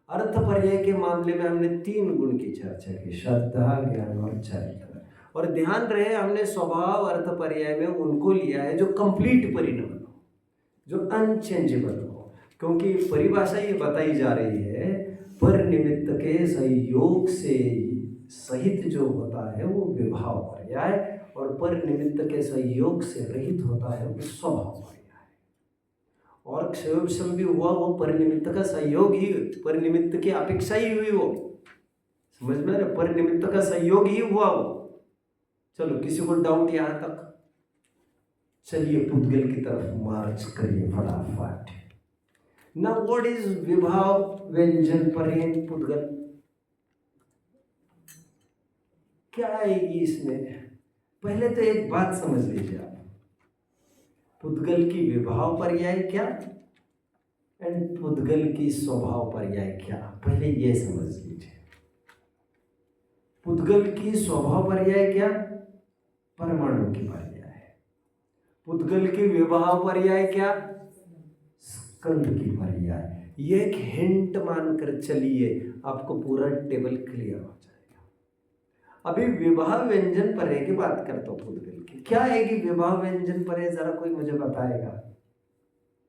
अर्थ पर्याय के मामले में हमने 3 गुण की चर्चा की, श्रद्धा, ज्ञान और चारित्र। और ध्यान रहे हमने स्वभाव अर्थ पर्याय में उनको लिया है जो कंप्लीट परिणमन हो, जो अनचेंजेबल हो, क्योंकि परिभाषा ये बताई जा रही है पर निमित्त के संयोग से सहित जो होता है वो विभाव पर्याय, और पर निमित्त के संयोग से रहित होता है वो स्वभाव पर्याय। और क्षयोपशम भी हुआ वो पर निमित्त का संयोग ही, पर निमित्त की अपेक्षा ही हुई वो, समझ में आ रहा है? पर निमित्त का संयोग ही हुआ वो। चलो किसी को डाउट यहाँ तक? चलिए पुद्गल की तरफ मार्च करिए फटाफट। नाउ व्हाट इज विभाव व्यंजन पर्यंत पुद्गल? क्या आएगी इसमें? पहले तो एक बात समझ लीजिए आप, पुद्गल की विभाव पर्याय क्या एंड पुद्गल की स्वभाव पर्याय क्या, पहले ये समझ लीजिए। पुद्गल की स्वभाव पर्याय क्या? परमाणु की पर्याय। पुद्गल की विभाव पर्याय क्या? स्कंद की पर्याय। ये एक हिंट मानकर चलिए, आपको पूरा टेबल क्लियर हो जाएगा। अभी विभाव व्यंजन पर्याय की बात करता हूं पुद्गल की। क्या है कि विभाव व्यंजन पर्याय, जरा कोई मुझे बताएगा?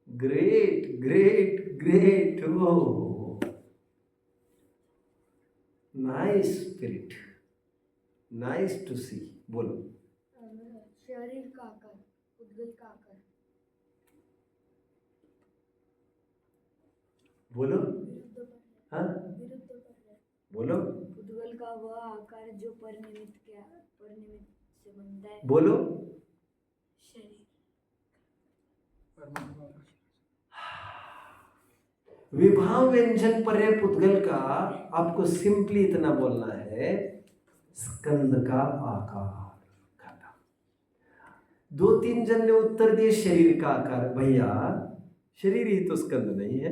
Great great great, oh nice spirit, nice to see. बोलो। शरीर का आकार, पुद्गल का आकार। बोलो। हाँ बोलो। पुद्गल का वह आकार जो परनिमित्त से बनता है। बोलो। शरीर। विभाव व्यंजन पर्याय पुद्गल का आपको सिंपली इतना बोलना है, स्कंद का आकार। दो तीन जन ने उत्तर दिए शरीर का आकार। भैया शरीर ही तो स्कंद नहीं है।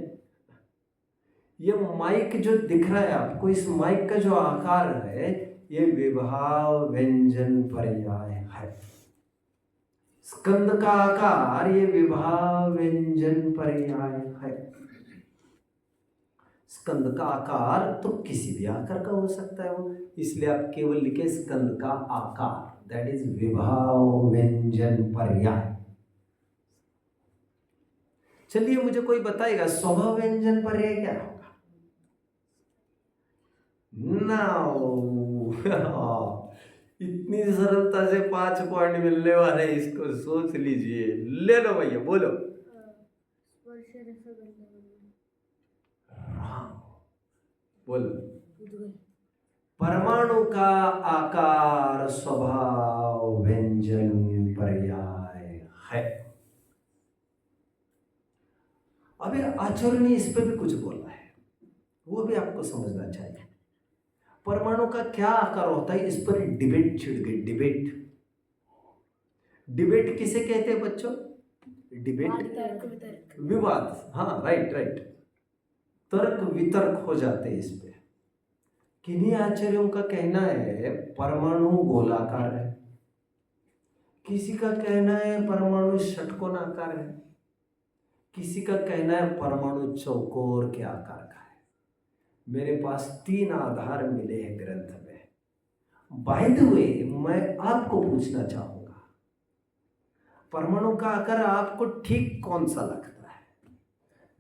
ये माइक जो दिख रहा है आपको, इस माइक का जो आकार है ये विभाव व्यंजन पर्याय है। स्कंद का आकार ये विभाव व्यंजन पर्याय है। स्कंद का आकार तो किसी भी आकार का हो सकता है वो, इसलिए आप केवल लिखे स्कंद का आकार, दैट इज विभाव व्यंजन पर्याय। चलिए मुझे कोई बताएगा स्वभाव व्यंजन पर्याय क्या होगा? नाउ इतनी सरलता से 5 पॉइंट मिलने वाले, इसको सोच लीजिए। ले लो भैया, बोलो। बोलो। परमाणु का आकार स्वभाव व्यंजन पर्याय है। अभी आचार्य ने इस पे भी कुछ बोला है, वो भी आपको समझना चाहिए। परमाणु का क्या आकार होता है, इस पर डिबेट छिड़ गई। डिबेट, डिबेट किसे कहते हैं बच्चों? डिबेट, विवाद। हाँ राइट राइट, तर्क वितर्क हो जाते हैं इस पे। किन्हीं आचार्यों का कहना है परमाणु गोलाकार है, किसी का कहना है परमाणु षटकोणाकार है, किसी का कहना है परमाणु चौकोर के आकार का है। मेरे पास 3 आधार मिले हैं ग्रंथ में। बाय द वे मैं आपको पूछना चाहूंगा, परमाणु का आकार आपको ठीक कौन सा लगता है?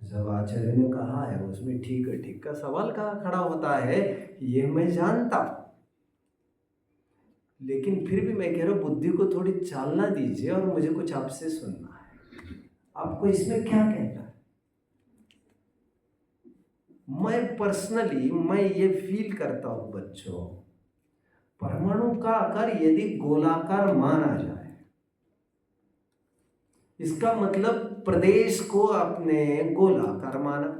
जब आचार्य ने कहा है उसमें ठीक है ठीक का सवाल कहाँ खड़ा होता है, ये मैं जानता हूं, लेकिन फिर भी मैं कह रहा हूं बुद्धि को थोड़ी चालना दीजिए और मुझे कुछ आपसे सुनना है। आपको इसमें क्या कहना है? मैं पर्सनली मैं ये फील करता हूं बच्चों, परमाणु का आकार यदि गोलाकार माना जाए, इसका मतलब प्रदेश को आपने गोलाकार माना,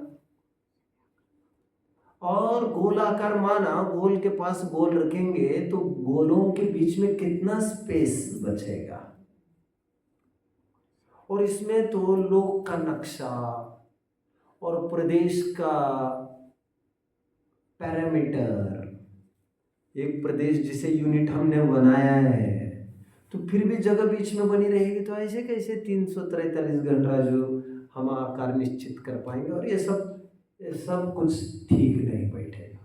और गोलाकार माना, गोल के पास गोल रखेंगे तो गोलों के बीच में कितना स्पेस बचेगा? और इसमें तो लोक का नक्शा और प्रदेश का पैरामीटर, एक प्रदेश जिसे यूनिट हमने बनाया है, तो फिर भी जगह बीच में बनी रहेगी, तो ऐसे कैसे 343 घंटा जो हम आकार निश्चित कर पाएंगे? और ये सब कुछ ठीक नहीं बैठेगा।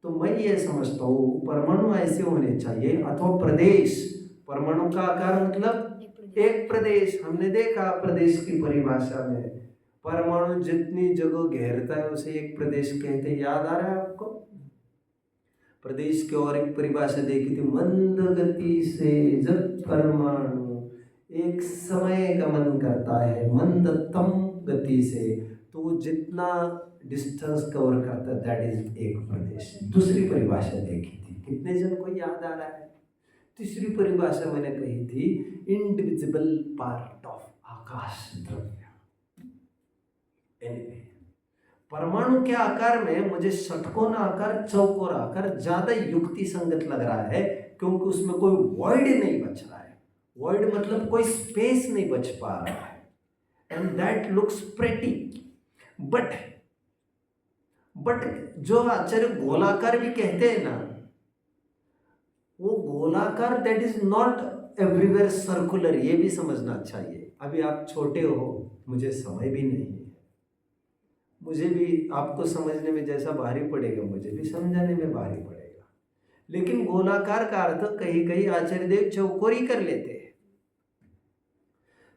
तो मैं ये समझता हूँ परमाणु ऐसे होने चाहिए, अथवा प्रदेश। परमाणु का आकार मतलब एक प्रदेश। हमने देखा प्रदेश की परिभाषा में परमाणु जितनी जगह घेरता है उसे एक प्रदेश कहते हैं। याद आ रहा है आपको? प्रदेश की और एक परिभाषा देखी थी, मंद गति से जब परमाणु एक समय गमन करता है मंदतम गति से, तो वो जितना डिस्टेंस कवर करता है दैट इज एक प्रदेश। दूसरी परिभाषा देखी थी, कितने जन को याद आ रहा है? तीसरी परिभाषा मैंने कही थी, इंडिविजिबल पार्ट ऑफ आकाश द्रव्य। एनीवे, परमाणु के आकार में मुझे षटकोण आकार, चौकोर आकार ज्यादा युक्ति संगत लग रहा है, क्योंकि उसमें कोई वॉइड नहीं बच रहा है। वॉइड मतलब कोई स्पेस नहीं बच पा रहा है, and that looks pretty. But जो आचार्य गोलाकार भी कहते हैं ना, वो गोलाकार that is not everywhere circular, ये भी समझना चाहिए। अभी आप छोटे हो, मुझे समय भी नहीं है, मुझे भी आपको समझने में जैसा भारी पड़ेगा मुझे भी समझाने में भारी पड़ेगा। लेकिन गोलाकार का अर्थ कहीं कहीं आचार्य देव चौकोरी कर लेते हैं,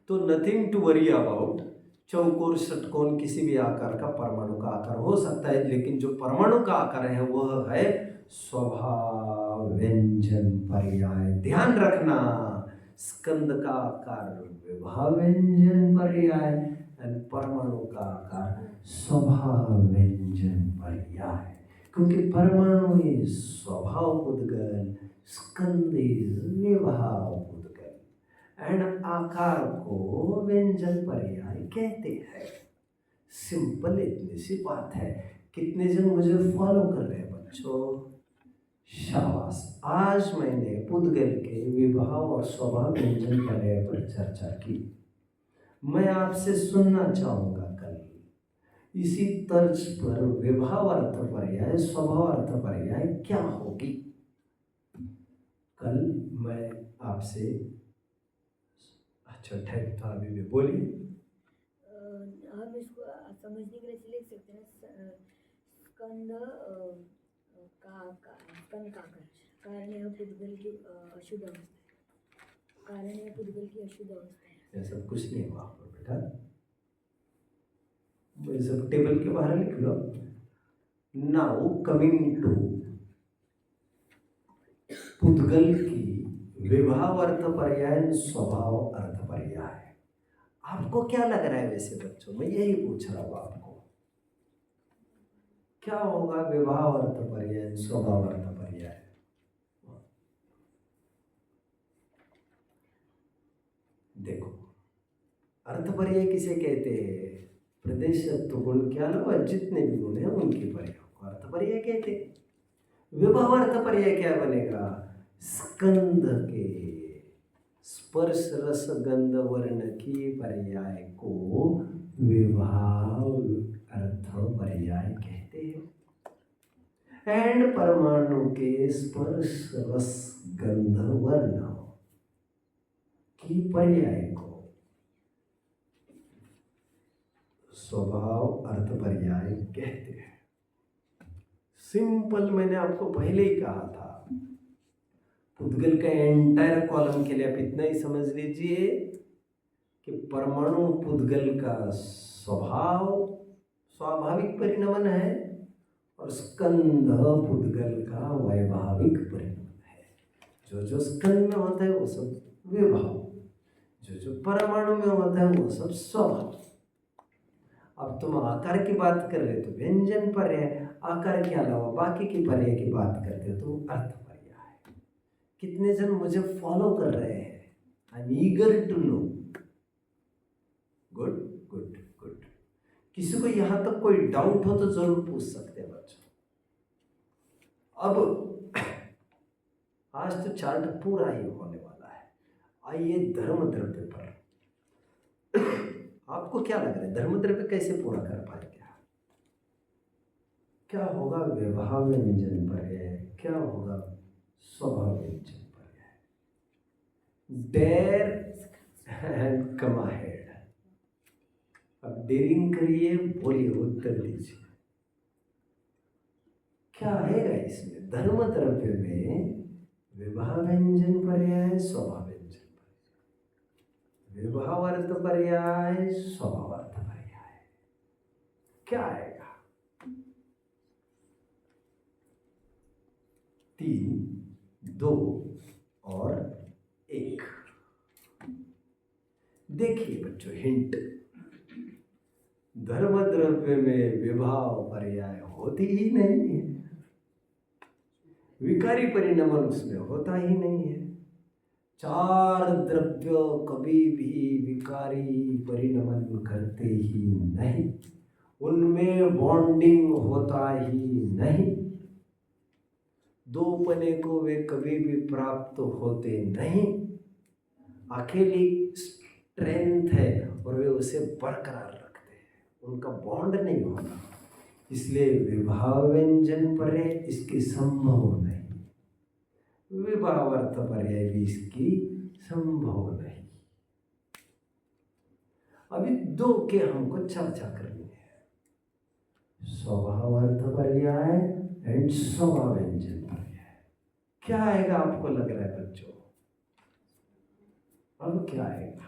तो नथिंग टू वरी अबाउट। चौकोर, षटकोण, किसी भी आकार का परमाणु का आकार हो सकता है, लेकिन जो परमाणु का आकार है वह है स्वभाव व्यंजन पर्याय। ध्यान रखना, स्कंद का आकार विभाव व्यंजन पर्याय, परमाणु का आकार स्वभाव व्यंजन पर्याय। क्योंकि परमाणु इज स्वभाव पुद्गल, स्कंद इज विभाव पुद्गल, एंड आकार को व्यंजन पर्याय कहते हैं। सिंपल इतनी सी बात है। कितने जन मुझे फॉलो कर रहे हैं बच्चों? शाबाश। आज मैंने पुद्गल के विभाव और स्वभाव व्यंजन पर्याय पर चर्चा की। मैं आपसे सुनना चाहूंगा कल इसी तर्ज पर विभाव अर्थ पर्याय, स्वभाव अर्थ पर्याय क्या होगी। कल मैं आपसे, अच्छा टाइम था अभी भी, बोलिए। हम इसको समझने के लिए लिख सकते हैं, स्कंद का आकार, स्कंद का आकार कारण या पुद्गल की अशुद्ध अवस्था है, कारण या पुद्गल की अशुद्ध अवस्था है। ऐसा कुछ नहीं हुआ बेटा, ये सब टेबल के बाहर लिख लो। नाउ कमिंग टू पुद्गल की विभाव अर्थ पर्याय, स्वभाव अर्थ पर्याय। आपको क्या लग रहा है वैसे बच्चों? मैं यही पूछ रहा हूं आपको, क्या होगा विभाव अर्थ पर्याय, स्वभाव अर्थ पर्याय? देखो, अर्थ पर्याय किसे कहते हैं? प्रदेशत्व गुण के अलावा जितने भी गुण हैं उनके पर्याय को अर्थ पर्याय कहते हैं। विभाव अर्थ पर्याय क्या बनेगा? स्कंद के स्पर्श रस गंध वर्ण की पर्याय को विभाव अर्थ पर्याय कहते हैं, एंड परमाणु के स्पर्श रस गंध वर्ण की पर्याय को स्वभाव अर्थ पर्याय कहते हैं। सिंपल, मैंने आपको पहले ही कहा था, पुद्गल का एंटायर कॉलम के लिए आप इतना ही समझ लीजिए कि परमाणु पुद्गल का स्वभाव स्वाभाविक परिणमन है और स्कंद पुद्गल का वैभाविक परिणमन है। जो स्कंद में होता है वो सब विभाव, जो परमाणु में होता है वो सब स्वभाव। अब तुम आकार की बात कर रहे हो तो व्यंजन पर्याय, आकार के अलावा बाकी की पर्याय की बात करते हो तो अर्थ पर्याय। कितने जन मुझे फॉलो कर रहे हैं? I am eager to know. Good good good. किसी को यहां तक कोई डाउट हो तो जरूर पूछ सकते हैं बच्चों। अब आज तो चार्ट पूरा ही होने वाला है। आइए धर्म द्रव्य पर। आपको क्या लग रहा है, धर्म द्रव्य कैसे पूरा कर पाएंगे? क्या होगा विभाव व्यंजन पर्याय, क्या होगा स्वभाव व्यंजन पर्याय? Dare and come ahead. अब डेरिंग करिए, बोलिए, उत्तर दीजिए। क्या आएगा इसमें? धर्म द्रव्य में विभाव व्यंजन पर्याय, स्वभाव व्यंजन पर्याय, विभाव अर्थ पर्याय, स्वभाव अर्थ पर्याय, क्या आएगा? 3, 2 और 1। देखिए बच्चों, हिंट। धर्म द्रव्य में विभाव पर्याय होती ही नहीं है, विकारी परिणमन उसमें होता ही नहीं है। 4 द्रव्य कभी भी विकारी परिणमन करते ही नहीं, उनमें बॉन्डिंग होता ही नहीं, 2 पने को वे कभी भी प्राप्त होते नहीं। अकेली स्ट्रेंथ है और वे उसे बरकरार रखते हैं, उनका बॉन्ड नहीं होता। इसलिए विभाव व्यंजन पर्याय इसकी संभव नहीं, विभाव अर्थ पर्याय भी इसकी संभव नहीं। अभी 2 के हमको चर्चा करनी है, स्वभाव अर्थ पर्याय एंड स्वभाव व्यंजन पर्याय। क्या आएगा आपको लग रहा है बच्चों? अब क्या आएगा?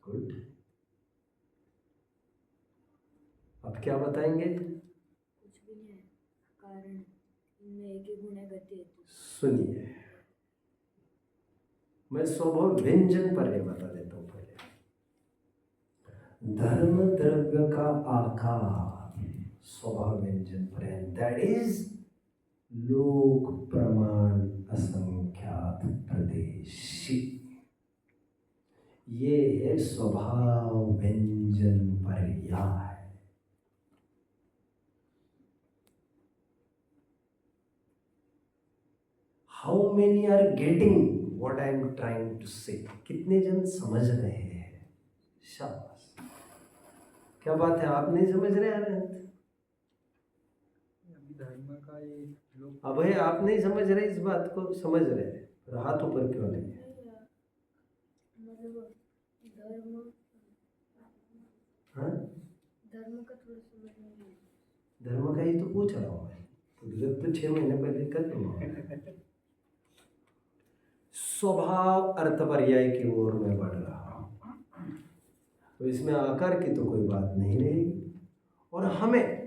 गुड। अब क्या बताएंगे? कुछ भी नहीं है, कारण इनमें एक ही गुण है, गति हेतु। सुनिए, मैं स्वभाव व्यंजन पर्याय बता देता हूं पहले। धर्म द्रव्य का आकार स्वभाव व्यंजन पर्याय, दैट इज लोक प्रमाण असंख्यात प्रदेशी, ये है स्वभाव व्यंजन पर्याय। How many are getting what I am trying to say? कितने जन समझ रहे हैं? शाबाश। क्या बात है, आप नहीं समझ रहे हैं? धर्म का ये लोग अब है, आप नहीं समझ रहे इस बात को, समझ रहे हैं, हाथ ऊपर क्यों नहीं है? मतलब धर्म, हाँ, धर्म का थोड़ा समझ नहीं है। धर्म का ही तो पूछ रहा हूँ मैं, तो 6 महीने पहले कर दूंगा। स्वभाव अर्थ पर्याय की ओर मैं बढ़ रहा हूँ, तो इसमें आकार की तो कोई बात नहीं रहेगी, और हमें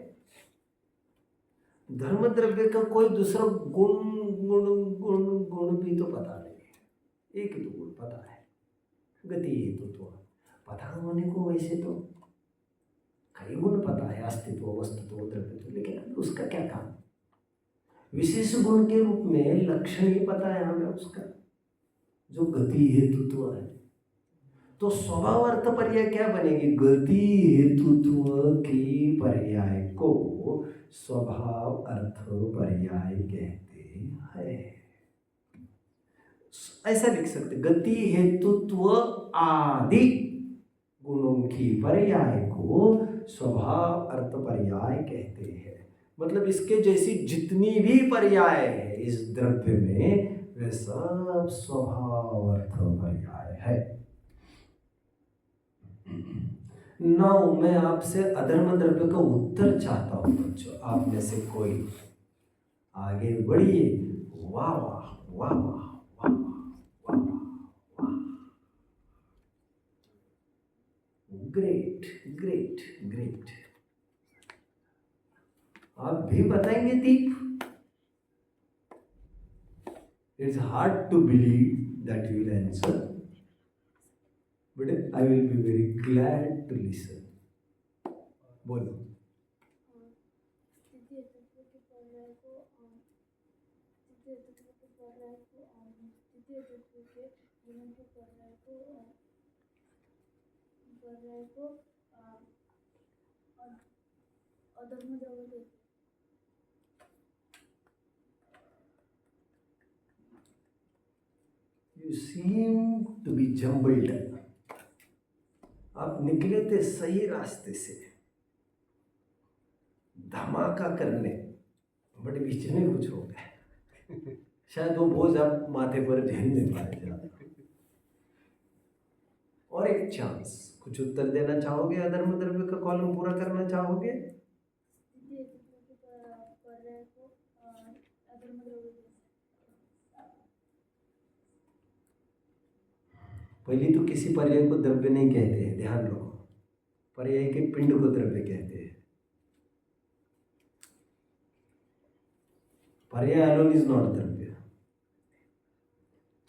धर्म द्रव्य का कोई दूसरा गुण गुण गुण गुण भी तो पता नहीं है। एक ही तो गुण पता है, गति हेतु तो पता होने को वैसे तो कई गुण पता है, अस्तित्व, वस्तुत्व, द्रव्यत्व, लेकिन उसका क्या काम? विशेष गुण के रूप में लक्षण ही पता है हमें उसका, जो गति हेतुत्व है। तो स्वभाव अर्थ पर्याय क्या बनेगी? गति हेतुत्व की पर्याय को स्वभाव अर्थ पर्याय कहते हैं। ऐसा लिख सकते, गति हेतुत्व आदि गुणों की पर्याय को स्वभाव अर्थ पर्याय कहते हैं। मतलब इसके जैसी जितनी भी पर्याय है इस द्रव्य में, वे सब स्वभाव अर्थ पर्याय है। नाउ मैं आपसे अधर्म द्रव्य का उत्तर चाहता हूं बच्चों, आप में से कोई आगे बढ़िए। वाह वाह वाह वाह वाह वाह वाह, ग्रेट ग्रेट ग्रेट। आप भी बताएंगे Deep? It's hard to believe that you will answer, but I will be very glad to listen. बोलो। You seem to be jumbled. आप निकले थे सही रास्ते से, धमाका करने, बट बीच में कुछ हो गया। शायद वो बोझ आप माथे पर झेल नहीं पाए ज्यादा। और एक चांस, कुछ उत्तर देना चाहोगे? अधर्म द्रव्य का कॉलम पूरा करना चाहोगे? पहले तो किसी पर्याय को द्रव्य नहीं कहते हैं, ध्यान रखो। पर्याय के पिंड को द्रव्य कहते हैं। पर्याय अलोन इज नॉट द्रव्य।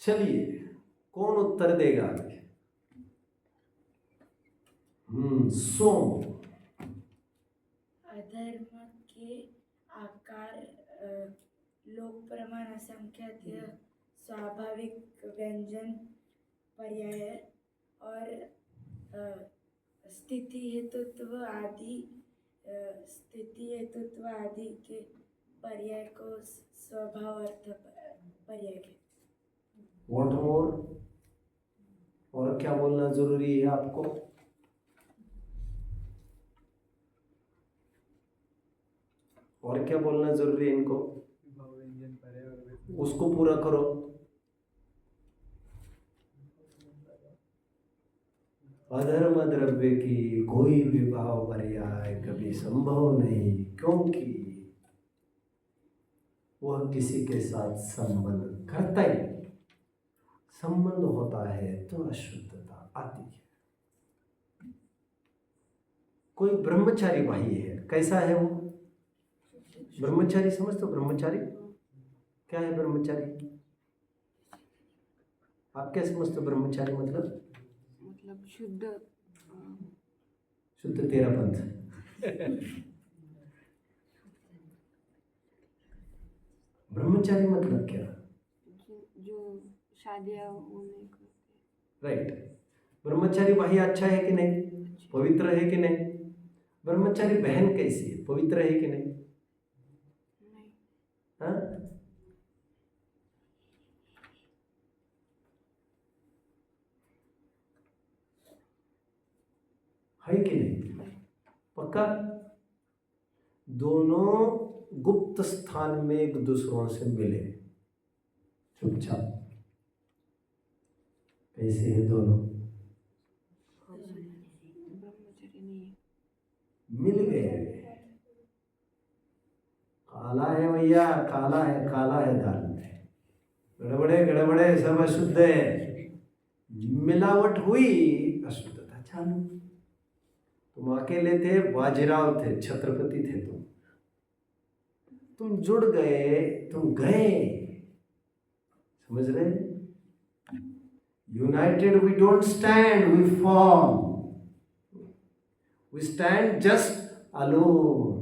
चलिए, कौन उत्तर देगा आगे? सोम। अधर्म के आकार लोक प्रमाण असंख्यात स्वाभाविक व्यंजन पर्याय और स्थिति हेतुत्व आदि के पर्याय को स्वभाव अर्थ पर्याय कहते हैं। What more? और क्या बोलना जरूरी है आपको? और क्या बोलना जरूरी है इनको? भाव व्यंजन पर्याय और उसको पूरा करो। अधर्म द्रव्य की कोई भी भाव पर्याय कभी संभव नहीं, क्योंकि वह किसी के साथ संबंध करता ही नहीं। संबंध होता है तो अशुद्धता आती है। कोई ब्रह्मचारी भाई है, कैसा है वो? ब्रह्मचारी समझते हो? ब्रह्मचारी क्या है? ब्रह्मचारी आप क्या समझते हो? ब्रह्मचारी मतलब शुद्ध शुद्ध तेरा पंथ। ब्रह्मचारी मतलब क्या? जो शादियां वो नहीं करते। राइट। ब्रह्मचारी भाई अच्छा है कि नहीं? पवित्र है कि नहीं? ब्रह्मचारी बहन कैसी है? पवित्र है कि नहीं? हाँ? है कि नहीं? पक्का? दोनों गुप्त स्थान में एक दूसरों से मिले चुपचाप। कैसे हैं दोनों? ब्रह्मचर्य नहीं मिल गए। काला है भैया, काला है दाल में, गड़बड़े गड़बड़े सब अशुद्ध है। मिलावट हुई, अशुद्धता चालू। तुम अकेले थे, बाजीराव थे, छत्रपति थे तुम जुड़ गए, तुम गए। समझ रहे? United we don't stand, we form. We stand just alone.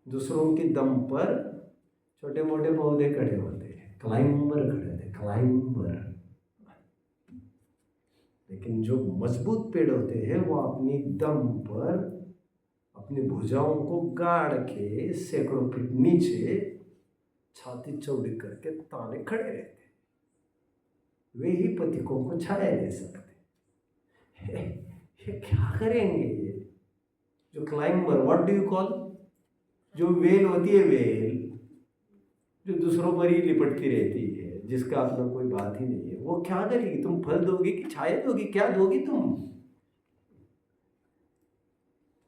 दूसरों के दम पर छोटे मोटे पौधे खड़े होते हैं, क्लाइंबर खड़े होते, क्लाइंबर। लेकिन जो मजबूत पेड़ होते हैं वो अपनी दम पर अपनी भुजाओं को गाड़ के सैकड़ों फीट नीचे छाती चौड़ी करके ताने खड़े रहते। वे ही पथिकों को छाया दे सकते। ये क्या करेंगे ये जो climber? What do you call? जो वेल होती है, वेल जो दूसरों पर ही लिपटती रहती है, जिसका अपना कोई बात ही नहीं है, वो क्या करेगी? तुम फल दोगी कि छाया दोगी? क्या दोगी तुम?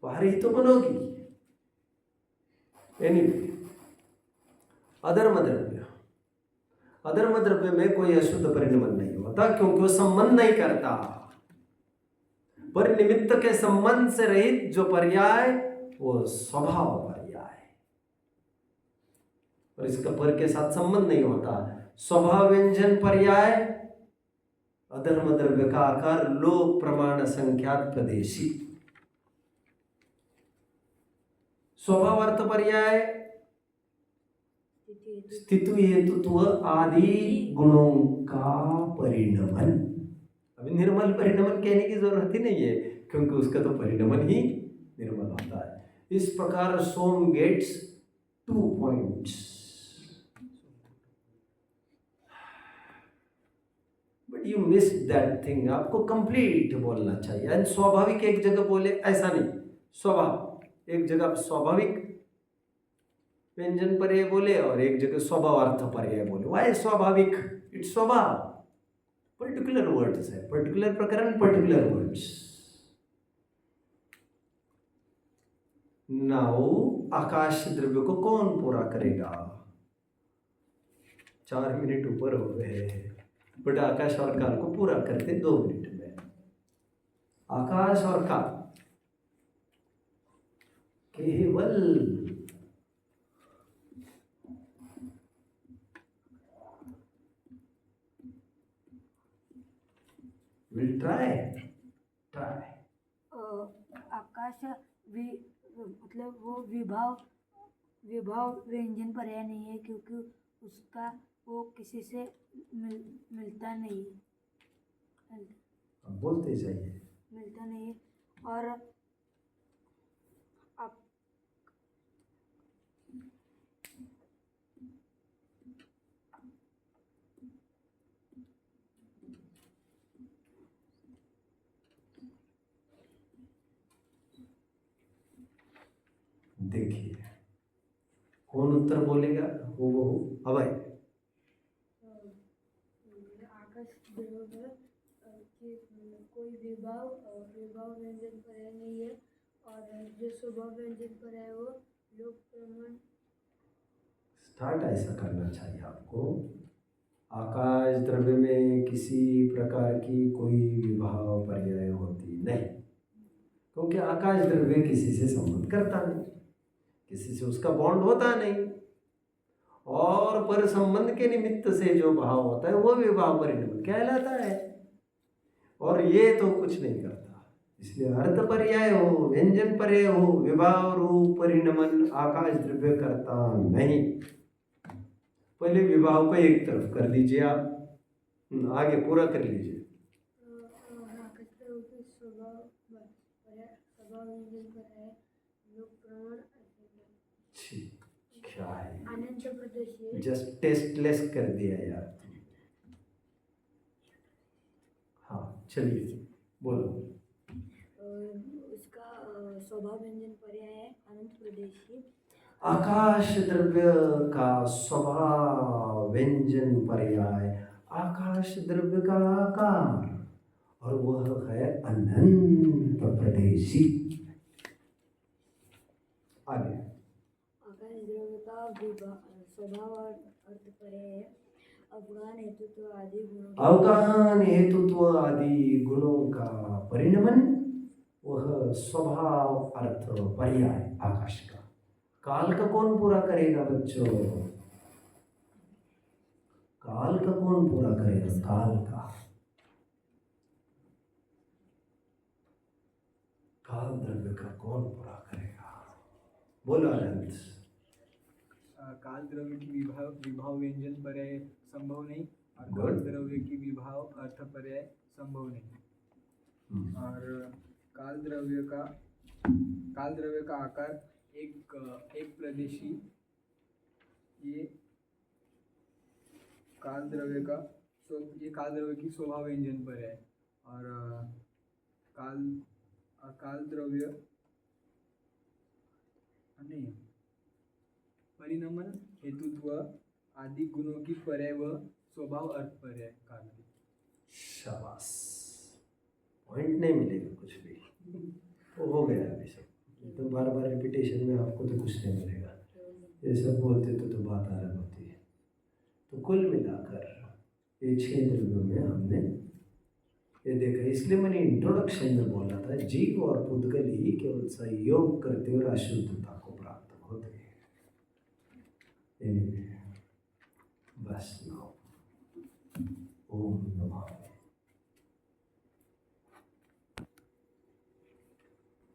बाहर ही तो बनोगी। एनीवे, अधर्म द्रव्य, अधर्म द्रव्य में कोई अशुद्ध परिणमन नहीं होता, क्योंकि वो संबंध नहीं करता। पर निमित्त के संबंध से रहित जो पर्याय, वो स्वभाव पर्याय, और इसका पर के साथ संबंध नहीं होता। स्वभाव व्यंजन पर्याय अधर्म द्रव्य का आकार लोक प्रमाण संख्यात प्रदेशी। स्वभाव अर्थ पर्याय स्थिति हेतुत्व आदि गुणों का परिणमन। अभी निर्मल परिणमन कहने की जरूरत ही नहीं है, क्योंकि उसका तो परिणमन ही निर्मल होता है। इस प्रकार Som gets 2 points, but you miss that thing. आपको कंप्लीट बोलना चाहिए। एंड स्वाभाविक एक जगह बोले, ऐसा नहीं। स्वभाव एक जगह स्वाभाविक व्यंजन पर्याय बोले और एक जगह स्वभाव अर्थ पर्याय बोले। वाई स्वाभाविक? इट्स स्वभाव। पर्टिकुलर वर्ड्स है, पर्टिकुलर प्रकरण, पर्टिकुलर वर्ड्स। नाउ आकाश द्रव्य को कौन पूरा करेगा? 4 मिनट ऊपर हो गए। बट आकाश और काल को पूरा करते 2 मिनट में। आकाश और काल केवल विल ट्राई। आकाश मतलब वो विभाव व्यंजन पर्याय नहीं है, क्योंकि उसका वो किसी से मिलता नहीं अब बोलते जाइए। मिलता नहीं है। और आप देखिए कौन उत्तर बोलेगा, वो अभय। आकाश द्रव्य कि कोई विभाव व्यंजन पर्याय नहीं है, और जो स्वभाव व्यंजन पर्याय है वो लोक प्रमाण। स्टार्ट ऐसा करना चाहिए आपको। आकाश द्रव्य में किसी प्रकार की कोई विभाव पर्याय होती नहीं, क्योंकि आकाश द्रव्य किसी से संबंध करता नहीं, किसी से उसका बॉन्ड होता नहीं, और पर संबंध के निमित्त से जो भाव होता है वो विभाव परिणमन कहलाता है। और ये तो कुछ नहीं करता, इसलिए अर्थ पर्याय हो, व्यंजन पर्याय हो, विभाव रूप परिणमन आकाश द्रव्य करता नहीं। पहले विभाव को एक तरफ कर लीजिए आप, आगे पूरा कर लीजिए। आकाश द्रव्य स्वभाव व्यंजन पर्याय लोक प्रमाण क्या है, अनंत प्रदेश जस्ट टेस्टलेस कर दिया यार। हाँ चलिए बोलो। उसका स्वभाव व्यंजन पर्याय है अनंत प्रदेशी। आकाश द्रव्य का स्वभाव व्यंजन पर्याय आकाश द्रव्य का आकार, और वह है अनंत प्रदेशी। आगे आकाश द्रव्य का स्वभाव और अर्थ पर्याय है अवगान हेतुत्व आदि गुणों। अवगान हेतुत्व आदि गुणों का परिणमन, वह स्वभाव अर्थ पर्याय आकाश का। काल का कौन पूरा करेगा बच्चों? काल का कौन पूरा करेगा? काल द्रव्य का कौन पूरा करेगा? बोलो अनंत। काल द्रव्य की विभाव व्यंजन पर्याय संभव नहीं, और Good. काल द्रव्य की विभाव अर्थ पर्याय संभव नहीं। और काल द्रव्य का आकार एक प्रदेशी, ये काल द्रव्य की स्वभाव व्यंजन पर्याय। और काल द्रव्य नहीं, परिणमन हेतुत्व आदि गुणों की पर्याय व स्वभाव अर्थ पर्याय काल की। शाबाश, पॉइंट नहीं मिलेगा कुछ भी, तो हो गया अभी सब। तो बार बार रिपीटेशन में आपको तो कुछ नहीं मिलेगा, ये सब बोलते तो बात अलग होती है। तो कुल मिलाकर ये 6 द्रव्यों में हमने ये देखा। इसलिए मैंने इंट्रोडक्शन में बोला था जीव और पुद्गल ही केवल सहयोग करते और अशुद्धता को प्राप्त होते हैं। बस